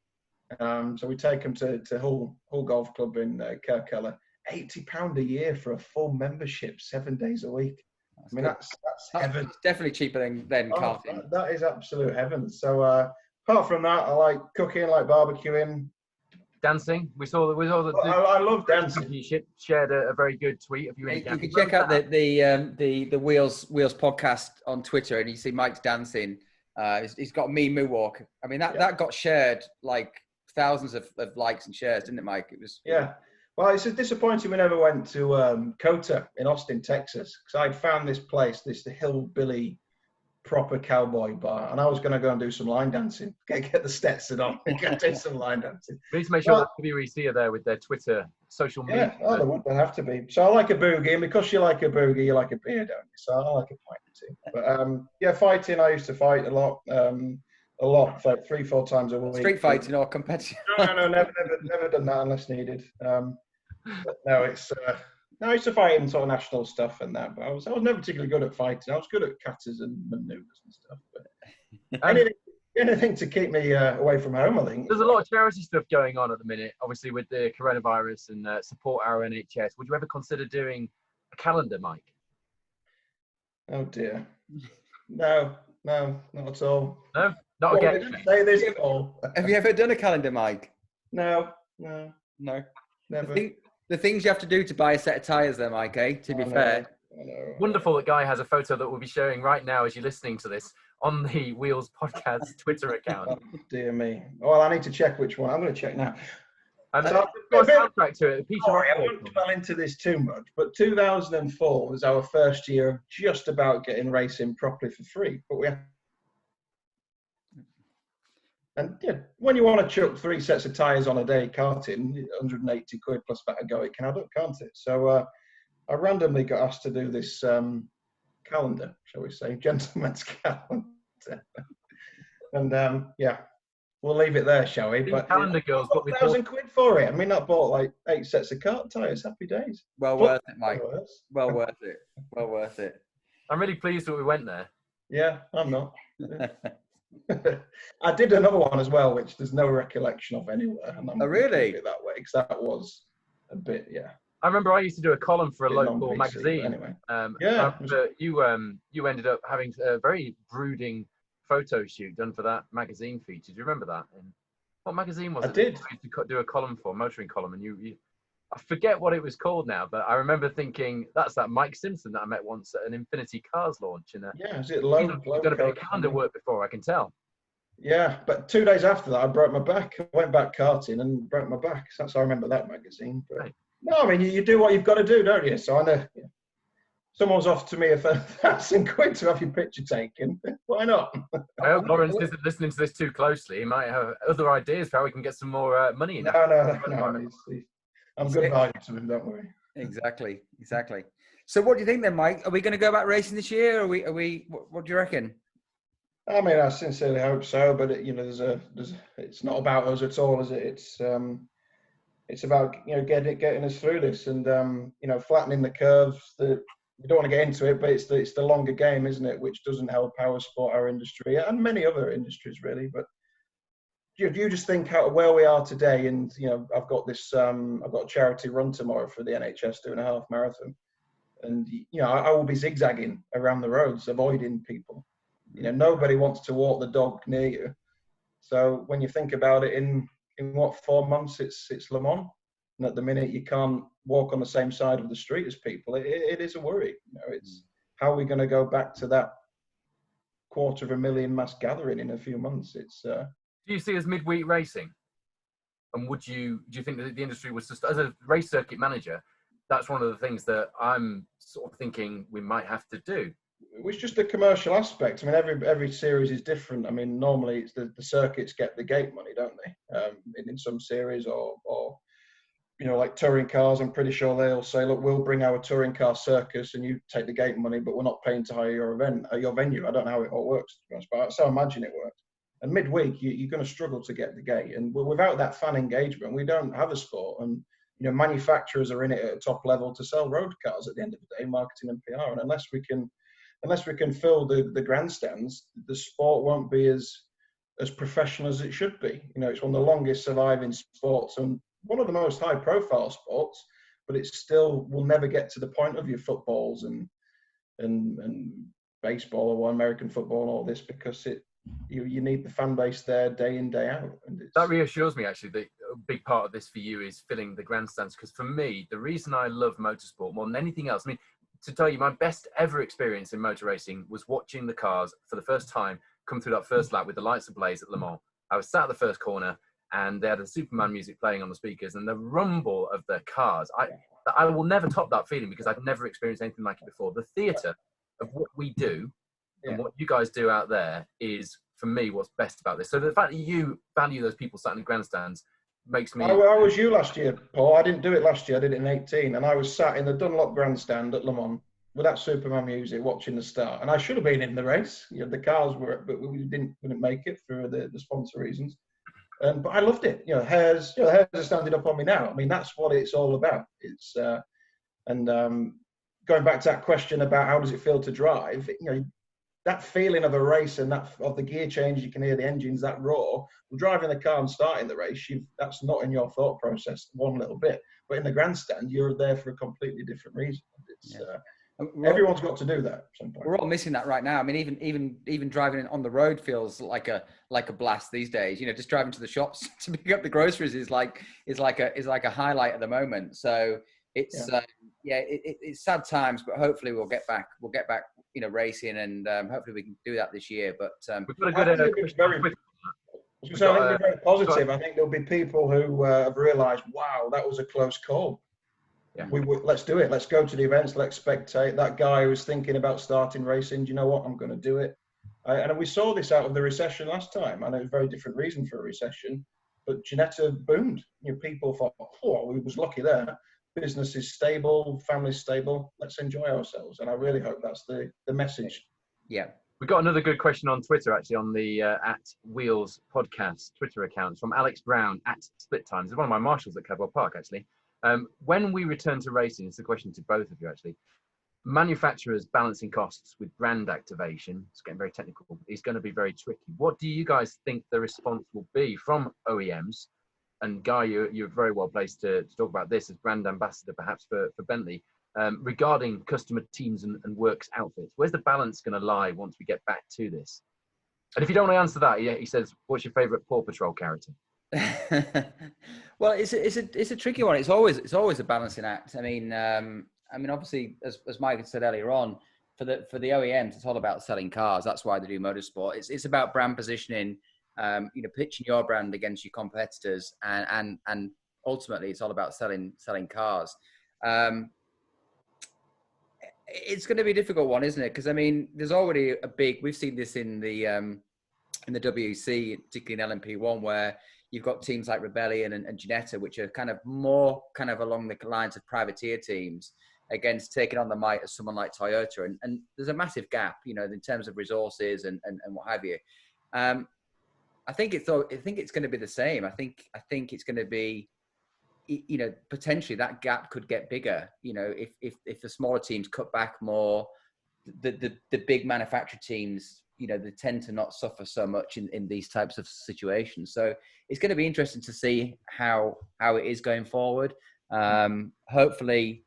So we take them to Hull Golf Club in Kirkella. £80 a year for a full membership, 7 days a week. I mean, that's heaven.
It's definitely cheaper than karting.
That is absolute heaven. So apart from that, I like cooking, I like barbecuing.
Dancing. We saw that.
I love dancing.
You shared a very good tweet of you.
You can check out the Wheels podcast on Twitter, and you see Mike's dancing. He's got a mean moonwalk. I mean, that got shared like thousands of likes and shares, didn't it, Mike? It was.
Yeah. Well, it's disappointing we never went to COTA in Austin, Texas, because I'd found this place, this hillbilly proper cowboy bar, and I was going to go and do some line dancing, get the Stetson on, and go do some line dancing.
We need to make sure that WEC are there with their Twitter, social media.
Yeah, oh, they have to be. So I like a boogie, and because you like a boogie, you like a beer, don't you? So I like a pint too. But yeah, fighting, I used to fight a lot, like 3-4 times a week.
Street fighting or competitive?
No, never done that unless needed. But no, it's no, I used to fight in sort of national stuff and that, but I was never particularly good at fighting. I was good at katas and maneuvers and stuff. But anything to keep me away from home, I think.
There's a lot of charity stuff going on at the minute, obviously with the coronavirus and support our NHS. Would you ever consider doing a calendar, Mike?
Oh dear, no, not at all.
No, not again.
Say this at all.
Have you ever done a calendar, Mike?
No,
Never. The things you have to do to buy a set of tyres there, Mike, eh? To be fair.
Wonderful that Guy has a photo that we'll be showing right now as you're listening to this on the Wheels Podcast Twitter account.
Oh, dear me. Well, I need to check which one. I'm going to check now.
And
So,
got a soundtrack to it.
sorry, I won't dwell into this too much, but 2004 was our first year of just about getting racing properly for free. But we had, and yeah, when you want to chuck 3 sets of tyres on a day karting, 180 quid plus VAT go, it can add up, can't it? So I randomly got asked to do this calendar, shall we say, gentleman's calendar. And yeah, we'll leave it there, shall we? But
calendar girls, but we
1,000 quid for it. I mean, I bought like 8 sets of kart tyres. Happy days.
Well worth it, Mike. Well worth it. Well worth it.
I'm really pleased that we went there.
Yeah, I'm not. I did another one as well, which there's no recollection of anywhere. And I'm
really?
That way, because that was a bit, yeah.
I remember I used to do a column for a local magazine.
Anyway,
yeah. But you ended up having a very brooding photo shoot done for that magazine feature. Do you remember that? And what magazine was it?
I did.
You used to do a column for, motoring column, and you I forget what it was called now, but I remember thinking that's that Mike Simpson that I met once at an Infinity Cars launch.
Yeah, is it low?
You've done a bit of calendar work before, I can tell.
Yeah, but 2 days after that, I broke my back. I went back karting and broke my back. So that's how I remember that magazine. But right. No, I mean, you do what you've got to do, don't you? So I know someone's offered to me 1,000 quid to have your picture taken. Why not?
I hope Lawrence isn't listening to this too closely. He might have other ideas for how we can get some more money in.
No. I'm good value to him, don't worry.
Exactly. So what do you think then, Mike? Are we going to go back racing this year? Or are we what do you reckon?
I mean, I sincerely hope so, but it's not about us at all, is it? It's about getting us through this and flattening the curves. You don't want to get into it, but it's the longer game, isn't it? Which doesn't help our sport, our industry, and many other industries really. But you just think where we are today, and I've got this I've got a charity run tomorrow for the NHS, 2.5 marathon, and I will be zigzagging around the roads, avoiding people. Nobody wants to walk the dog near you. So when you think about it, in what 4 months it's Le Mans, and at the minute you can't walk on the same side of the street as people, it is a worry. It's how are we going to go back to that 250,000 mass gathering in a few months? It's
do you see as midweek racing? And do you think that the industry was just, as a race circuit manager, that's one of the things that I'm sort of thinking we might have to do?
It was just the commercial aspect. I mean, every series is different. I mean, normally it's the circuits get the gate money, don't they? In some series or like touring cars, I'm pretty sure they'll say, look, we'll bring our touring car circus and you take the gate money, but we're not paying to hire your venue. I don't know how it all works, to be honest, but that's how I imagine it works. And midweek, you're going to struggle to get the gate. And without that fan engagement, we don't have a sport. And, manufacturers are in it at a top level to sell road cars at the end of the day, marketing and PR. And unless we can fill the grandstands, the sport won't be as professional as it should be. It's one of the longest surviving sports and one of the most high profile sports, but it still will never get to the point of your footballs and baseball or American football and all this, because you need the fan base there day in, day out. And
that reassures me, actually, that a big part of this for you is filling the grandstands. Because for me, the reason I love motorsport more than anything else, I mean, to tell you, my best ever experience in motor racing was watching the cars for the first time come through that first lap with the lights ablaze at Le Mans. I was sat at the first corner and they had the Superman music playing on the speakers and the rumble of the cars. I will never top that feeling because I've never experienced anything like it before. The theatre of what we do And what you guys do out there is, for me, what's best about this. So the fact that you value those people sat in the grandstands makes me...
I was you last year, Paul. I didn't do it last year. I did it in 18. And I was sat in the Dunlop grandstand at Le Mans with that Superman music, watching the start. And I should have been in the race. You know, the cars were, but we couldn't make it through the sponsor reasons. But I loved it. You know, hairs are standing up on me now. I mean, that's what it's all about. It's going back to that question about how does it feel to drive, you know, that feeling of a race and that of the gear change, you can hear the engines, that roar. Well, driving the car and starting the race, that's not in your thought process one little bit. But in the grandstand, you're there for a completely different reason. It's, everyone's got to do that at some point.
We're all missing that right now. I mean, even driving on the road feels like a blast these days. You know, just driving to the shops to pick up the groceries is like a highlight at the moment. So it's it's sad times, but hopefully we'll get back, you know, racing, and hopefully we can do that this year. But
we've got a good
very positive. I think there'll be people who have realised, wow, that was a close call. Yeah. Let's do it. Let's go to the events. Let's spectate. That guy who was thinking about starting racing, do you know what? I'm going to do it. And we saw this out of the recession last time. I know it was a very different reason for a recession, but Ginetta boomed. You know, people thought, oh, we was lucky there. Business is stable, family's stable. Let's enjoy ourselves. And I really hope that's the message.
Yeah.
We got another good question on Twitter, actually, on the at Wheels podcast Twitter account from Alex Brown at Split Times. It's one of my marshals at Cadwell Park, actually. When we return to racing, it's a question to both of you, actually. Manufacturers balancing costs with brand activation, it's getting very technical, is going to be very tricky. What do you guys think the response will be from OEMs? And Guy, you're very well placed to talk about this as brand ambassador, perhaps for Bentley, regarding customer teams and works outfits. Where's the balance going to lie once we get back to this? And if you don't want to answer that, he says, what's your favourite Paw Patrol character?
Well, it's a tricky one. It's always a balancing act. I mean, obviously, as Mike had said earlier on, for the OEMs, it's all about selling cars. That's why they do motorsport. It's about brand positioning. You know, pitching your brand against your competitors, and ultimately, it's all about selling cars. It's going to be a difficult one, isn't it? Because I mean, there's already we've seen this in the WC, particularly in LMP1, where you've got teams like Rebellion and Ginetta, which are kind of more along the lines of privateer teams, against taking on the might of someone like Toyota. And there's a massive gap, you know, in terms of resources and what have you. I think it's going to be the same. I think it's going to be, you know, potentially that gap could get bigger. You know, if the smaller teams cut back more, the big manufacturer teams, you know, they tend to not suffer so much in these types of situations. So it's going to be interesting to see how it is going forward. Hopefully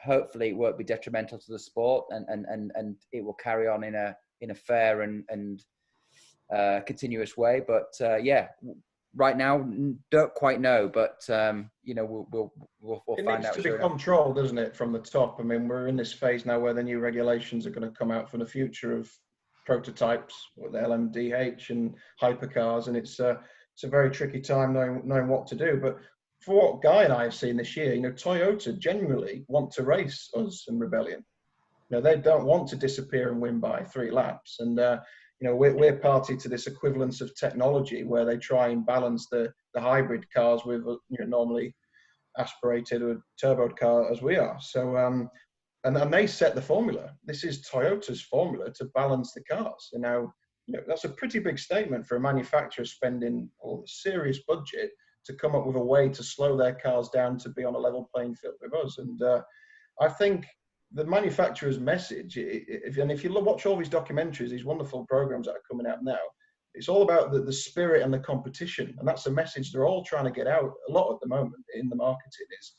it won't be detrimental to the sport, and it will carry on in a fair and continuous way. But right now don't quite know, but you know, we'll find out.
It needs to be controlled, doesn't it, from the top? I mean, we're in this phase now where the new regulations are going to come out for the future of prototypes with LMDH and hypercars, and it's a very tricky time knowing what to do. But for what Guy and I have seen this year, you know, Toyota genuinely want to race us and Rebellion. You know, they don't want to disappear and win by 3 laps. And you know, we're party to this equivalence of technology where they try and balance the hybrid cars with, you know, normally aspirated or turboed car as we are. So and they set the formula. This is Toyota's formula to balance the cars. And now, you know, that's a pretty big statement for a manufacturer spending a serious budget to come up with a way to slow their cars down to be on a level playing field with us. And I think the manufacturer's message, if you watch all these documentaries, these wonderful programs that are coming out now, it's all about the spirit and the competition. And that's a message they're all trying to get out a lot at the moment in the marketing is,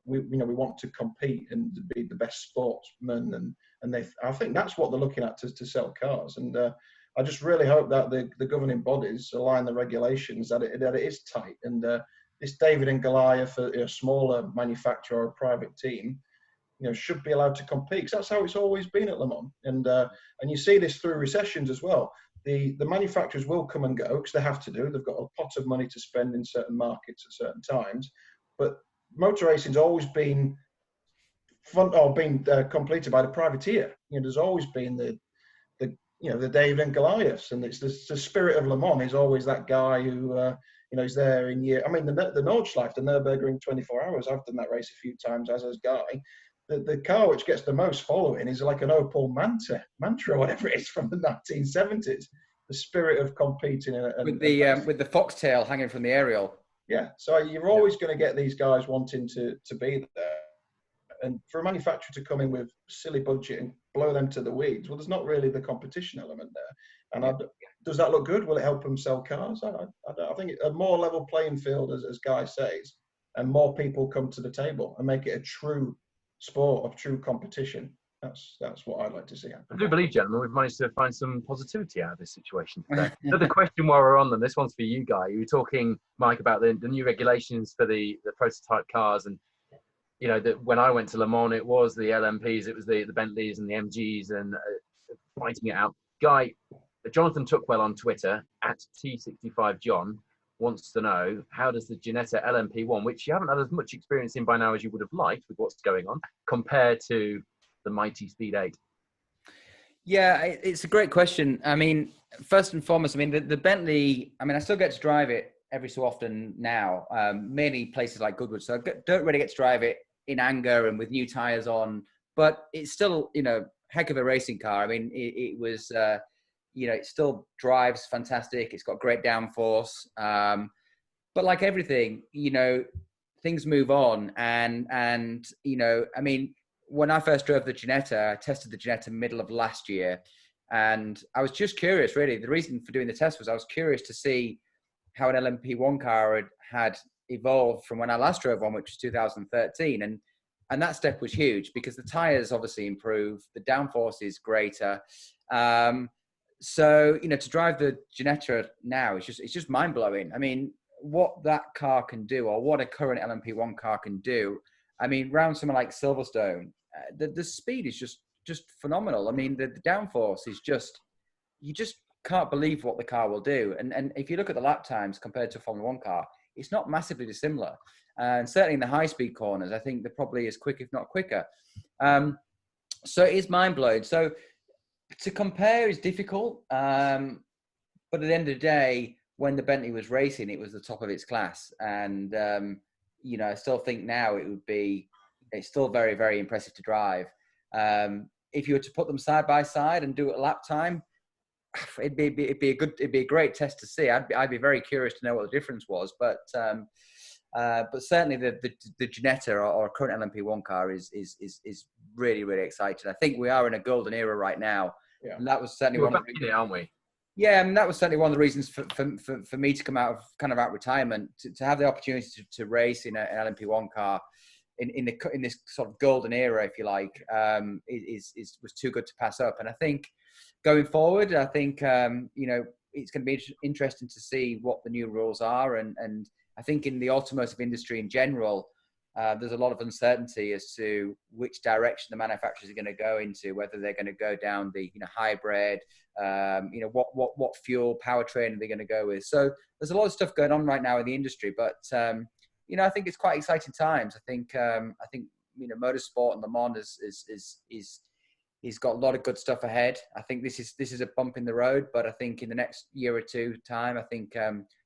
we want to compete and be the best sportsmen. And I think that's what they're looking at to sell cars. And I just really hope that the governing bodies align the regulations, that it is tight. And this David and Goliath, a smaller manufacturer or a private team, you know, should be allowed to compete, because that's how it's always been at Le Mans. And you see this through recessions as well. The manufacturers will come and go because they have to do. They've got a pot of money to spend in certain markets at certain times. But motor racing's always been completed by the privateer. You know, there's always been the the David and Goliaths, and it's the spirit of Le Mans is always that guy who is there in year. I mean, the Nordschleife, the Nürburgring 24 Hours. I've done that race a few times as Guy. The car which gets the most following is like an Opel mantra or whatever it is from the 1970s. The spirit of competing
with the foxtail hanging from the aerial.
Yeah, so you're always going to get these guys wanting to be there. And for a manufacturer to come in with silly budget and blow them to the weeds, well, there's not really the competition element there. And does that look good? Will it help them sell cars? I think a more level playing field, as Guy says, and more people come to the table and make it a true sport of true competition. That's what I'd like to see happen.
I do believe, gentlemen, we've managed to find some positivity out of this situation today. Another question while we're on them, this one's for you, Guy. You were talking, Mike, about the new regulations for the prototype cars, and that when I went to Le Mans, it was the LMPs, it was the Bentleys and the MGs, and fighting it out. Guy, Jonathan Tookwell on Twitter at T65John wants to know, how does the Ginetta LMP1, which you haven't had as much experience in by now as you would have liked with what's going on, compare to the mighty Speed 8?
Yeah, it's a great question. I mean, first and foremost, I mean, the Bentley, I mean, I still get to drive it every so often now, mainly places like Goodwood. So I don't really get to drive it in anger and with new tires on, but it's still, heck of a racing car. I mean, it was, it still drives fantastic. It's got great downforce. But like everything, things move on. And I mean, when I first drove the Ginetta, I tested the Ginetta middle of last year. And I was just curious, really. The reason for doing the test was I was curious to see how an LMP1 car had evolved from when I last drove one, which was 2013. And that step was huge because the tires obviously improved. The downforce is greater. So, to drive the Ginetta now, it's just mind blowing. I mean, what that car can do, or what a current LMP1 car can do. I mean, round somewhere like Silverstone, the speed is just phenomenal. I mean, the downforce is you just can't believe what the car will do. And if you look at the lap times compared to a Formula One car, it's not massively dissimilar. And certainly in the high speed corners, I think they're probably as quick, if not quicker. So it is mind blowing. So to compare is difficult. But at the end of the day, when the Bentley was racing, it was the top of its class. And, I still think now it's still very, very impressive to drive. If you were to put them side by side and do it a lap time, it'd be a great test to see. I'd be very curious to know what the difference was. But certainly the Ginetta or current LMP1 car is really, really exciting. I think we are in a golden era right now.
Yeah.
And that was certainly one of the,
aren't we?
Yeah, I mean, that was certainly one of the reasons for me to come out of retirement, to have the opportunity to race in an LMP1 car in this sort of golden era, if you like, was too good to pass up. And I think going forward, it's going to be interesting to see what the new rules are. And I think in the automotive industry in general, there's a lot of uncertainty as to which direction the manufacturers are going to go into, whether they're going to go down the hybrid, what fuel powertrain are they going to go with. So there's a lot of stuff going on right now in the industry, but I think it's quite exciting times. I think motorsport and Le Mans is got a lot of good stuff ahead. I think this is a bump in the road, but I think in the next year or two time, I think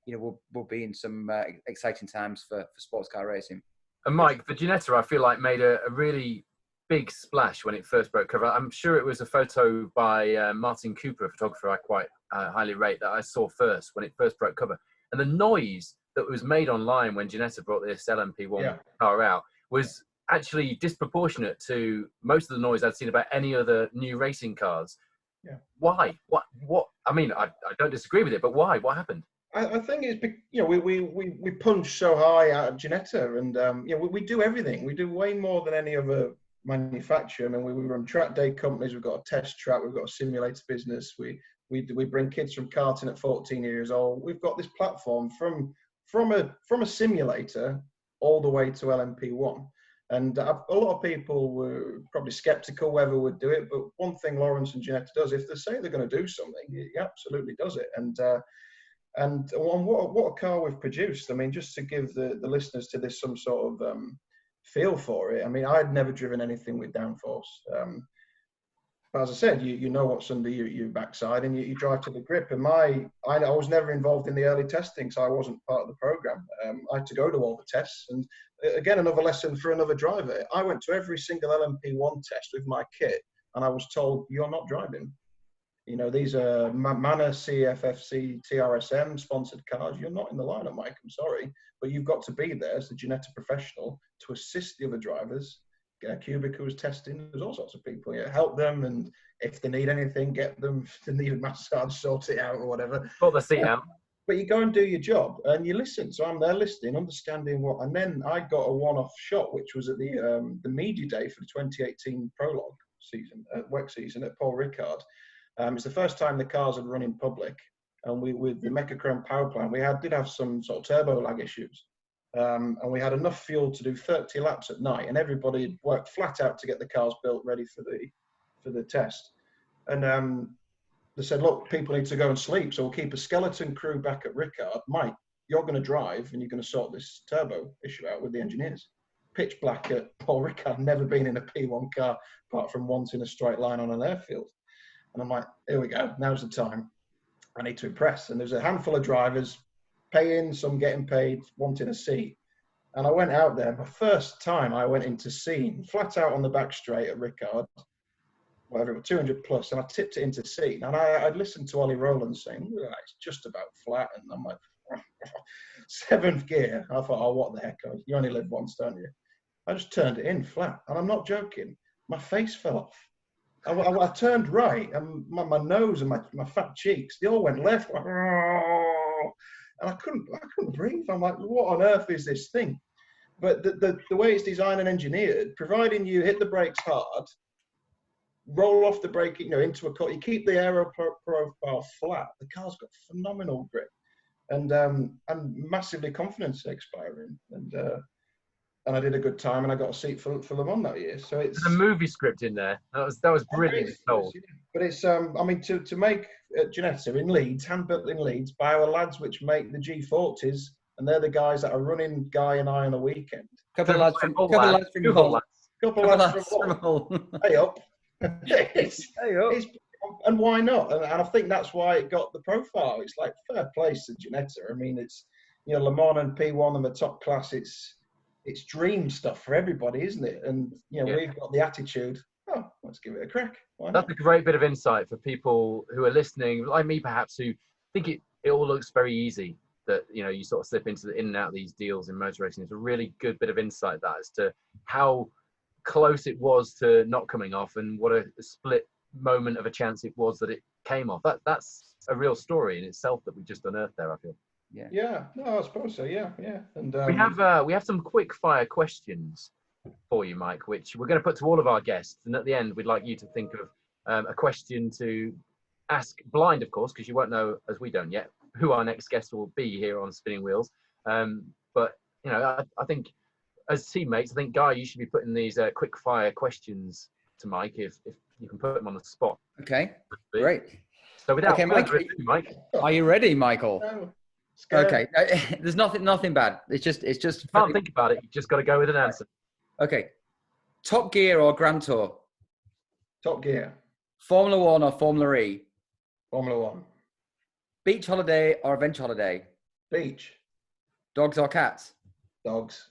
we'll be in some exciting times for sports car racing.
And Mike, the Ginetta, I feel like made a really big splash when it first broke cover. I'm sure it was a photo by Martin Cooper, a photographer I quite highly rate, that I saw first when it first broke cover. And the noise that was made online when Ginetta brought this LMP1 car out was actually disproportionate to most of the noise I'd seen about any other new racing cars.
Yeah. Why?
What? I mean, I don't disagree with it, but why? What happened?
I think it's, we punch so high out of Ginetta, and we do everything. We do way more than any other manufacturer. I mean, we run track day companies. We've got a test track. We've got a simulator business. We bring kids from karting at 14 years old. We've got this platform from a simulator all the way to LMP1. And a lot of people were probably skeptical whether we'd do it. But one thing Lawrence and Ginetta does, if they say they're going to do something, he absolutely does it. And what a car we've produced. I mean, just to give the listeners to this some sort of feel for it. I mean, I'd never driven anything with downforce. But as I said, you know what's under your backside, and you drive to the grip. And I was never involved in the early testing, so I wasn't part of the program. I had to go to all the tests, and again, another lesson for another driver. I went to every single LMP1 test with my kit, and I was told, "You're not driving. You know, these are Manor, CFFC, TRSM sponsored cars. You're not in the lineup, Mike. I'm sorry, but you've got to be there as the Ginetta professional to assist the other drivers." Cubica was testing. There's all sorts of people. Help them, and if they need anything, get them. If they need a massage, sort it out or whatever.
Put the seat out.
But you go and do your job, and you listen. So I'm there listening, understanding what. And then I got a one-off shot, which was at the media day for the 2018 prologue season, WEC season at Paul Ricard. It's the first time the cars had run in public, and with the Mechachrome power plant, we did have some sort of turbo lag issues. And we had enough fuel to do 30 laps at night, and everybody had worked flat out to get the cars built ready for the test. And they said, "Look, people need to go and sleep, so we'll keep a skeleton crew back at Ricard. Mike, you're going to drive, and you're going to sort this turbo issue out with the engineers." Pitch black at Paul Ricard, never been in a P1 car apart from once in a straight line on an airfield. And I'm like, here we go, now's the time. I need to impress. And there's a handful of drivers paying, some getting paid, wanting a seat. And I went out there. My first time I went into scene, flat out on the back straight at Ricard, whatever, 200 plus, and I tipped it into scene. And I'd listened to Ollie Rowland saying, it's just about flat. And I'm like, 7th gear. I thought, oh, what the heck? You only live once, don't you? I just turned it in flat. And I'm not joking. My face fell off. I turned right, and my nose and my fat cheeks, they all went left. And I couldn't breathe. I'm like, what on earth is this thing? But the way it's designed and engineered, providing you hit the brakes hard, roll off the brake, into a cut, you keep the aero profile flat, the car's got phenomenal grip and massively confidence expiring. And I did a good time, and I got a seat for Le Mans that year. So it's
There's a movie script in there. That was brilliantly told.
But it's I mean, to make Ginetta in Leeds, hand built in Leeds by our lads which make the G40s, and they're the guys that are running Guy and I on a weekend.
Couple of lads from Hull.
Couple lads from Hull. Hey up. And why not? And I think that's why it got the profile. It's like fair place to Ginetta. I mean, it's Le Mans and P1 and the top class. It's dream stuff for everybody, isn't it? And we've got the attitude. Oh, let's give it a crack.
That's a great bit of insight for people who are listening, like me perhaps, who think it all looks very easy. That you sort of slip into in and out of these deals in motor racing. It's a really good bit of insight that as to how close it was to not coming off, and what a split moment of a chance it was that it came off. That's a real story in itself that we just unearthed there, I feel.
Yeah. No, I suppose so. Yeah. And
we have some quick fire questions for you, Mike, which we're going to put to all of our guests. And at the end, we'd like you to think of a question to ask blind, of course, because you won't know, as we don't yet, who our next guest will be here on Spinning Wheels. But I think as teammates, I think Guy, you should be putting these quick fire questions to Mike if you can put him on the spot.
Okay, great.
So without
Mike, are you ready, Michael?
No.
Okay, there's nothing bad. It's just.
You can't think about it. You just got to go with an answer.
Okay, Top Gear or Grand Tour?
Top Gear.
Formula One or Formula E?
Formula One.
Beach holiday or adventure holiday?
Beach.
Dogs or cats?
Dogs.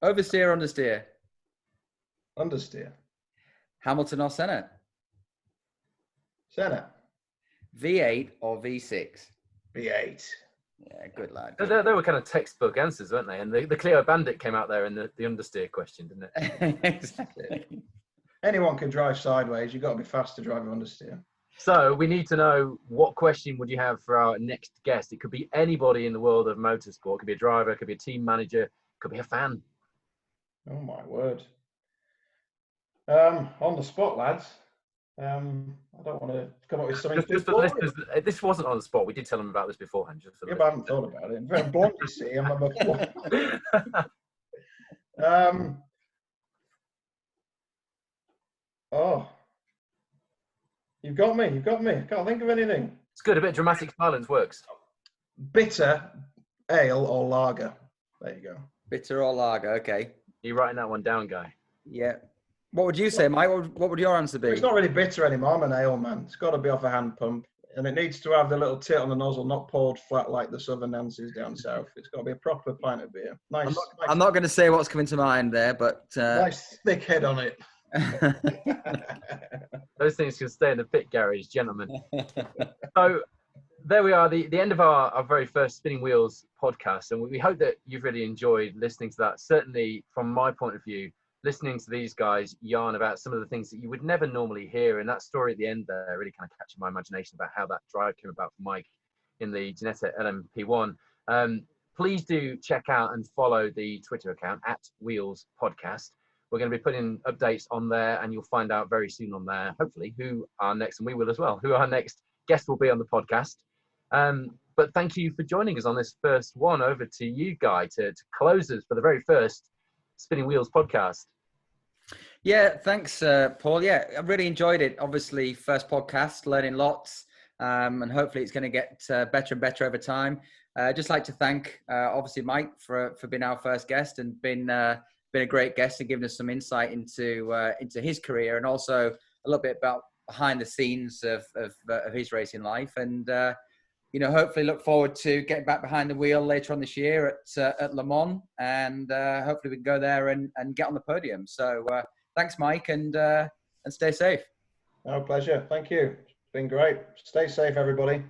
Oversteer or understeer?
Understeer. Hamilton
or Senna?
Senna.
V8 or V6?
V8.
Yeah, good lad.
They were kind of textbook answers, weren't they? And the Clio Bandit came out there in the understeer question, didn't
it? Exactly.
Anyone can drive sideways. You've got to be fast to drive an understeer.
So we need to know, what question would you have for our next guest? It could be anybody in the world of motorsport. It could be a driver, it could be a team manager, it could be a fan.
Oh, my word. On the spot, lads. I don't want to come up with something.
Just for the listeners, this wasn't on the spot. We did tell them about this beforehand. Just for
but I haven't thought about it. Very blunt, you see. Oh, you've got me. I can't think of anything.
It's good. A bit of dramatic silence works.
Bitter, ale, or lager. There you go.
Bitter or lager. Okay.
You're writing that one down, Guy.
Yeah. What would you say, Mike? What would your answer be?
It's not really bitter anymore. I'm an ale man. It's got to be off a hand pump. And it needs to have the little tit on the nozzle, not poured flat like the southern Nancy's down south. It's got to be a proper pint of beer. Nice.
I'm not going to say what's coming to mind there, but
nice thick head on it.
Those things can stay in the pit garage, gentlemen. So there we are, the end of our very first Spinning Wheels podcast, and we hope that you've really enjoyed listening to that. Certainly, from my point of view, listening to these guys yarn about some of the things that you would never normally hear, and that story at the end there really kind of captured my imagination about how that drive came about for Mike in the Ginetta LMP1. Please do check out and follow the Twitter account @Wheels Podcast. We're going to be putting updates on there, and you'll find out very soon on there, hopefully, who our next, and we will as well, who our next guest will be on the podcast. But thank you for joining us on this first one. Over to you, Guy, to close us for the very first Spinning Wheels podcast.
Yeah, thanks, Paul. Yeah, I really enjoyed it. Obviously, first podcast, learning lots, and hopefully it's going to get better and better over time. Just like to thank, obviously, Mike for being our first guest and been a great guest and giving us some insight into his career and also a little bit about behind the scenes of his racing life. And hopefully look forward to getting back behind the wheel later on this year at Le Mans, and hopefully we can go there and get on the podium. So thanks, Mike, and stay safe.
No, pleasure. Thank you. It's been great. Stay safe, everybody.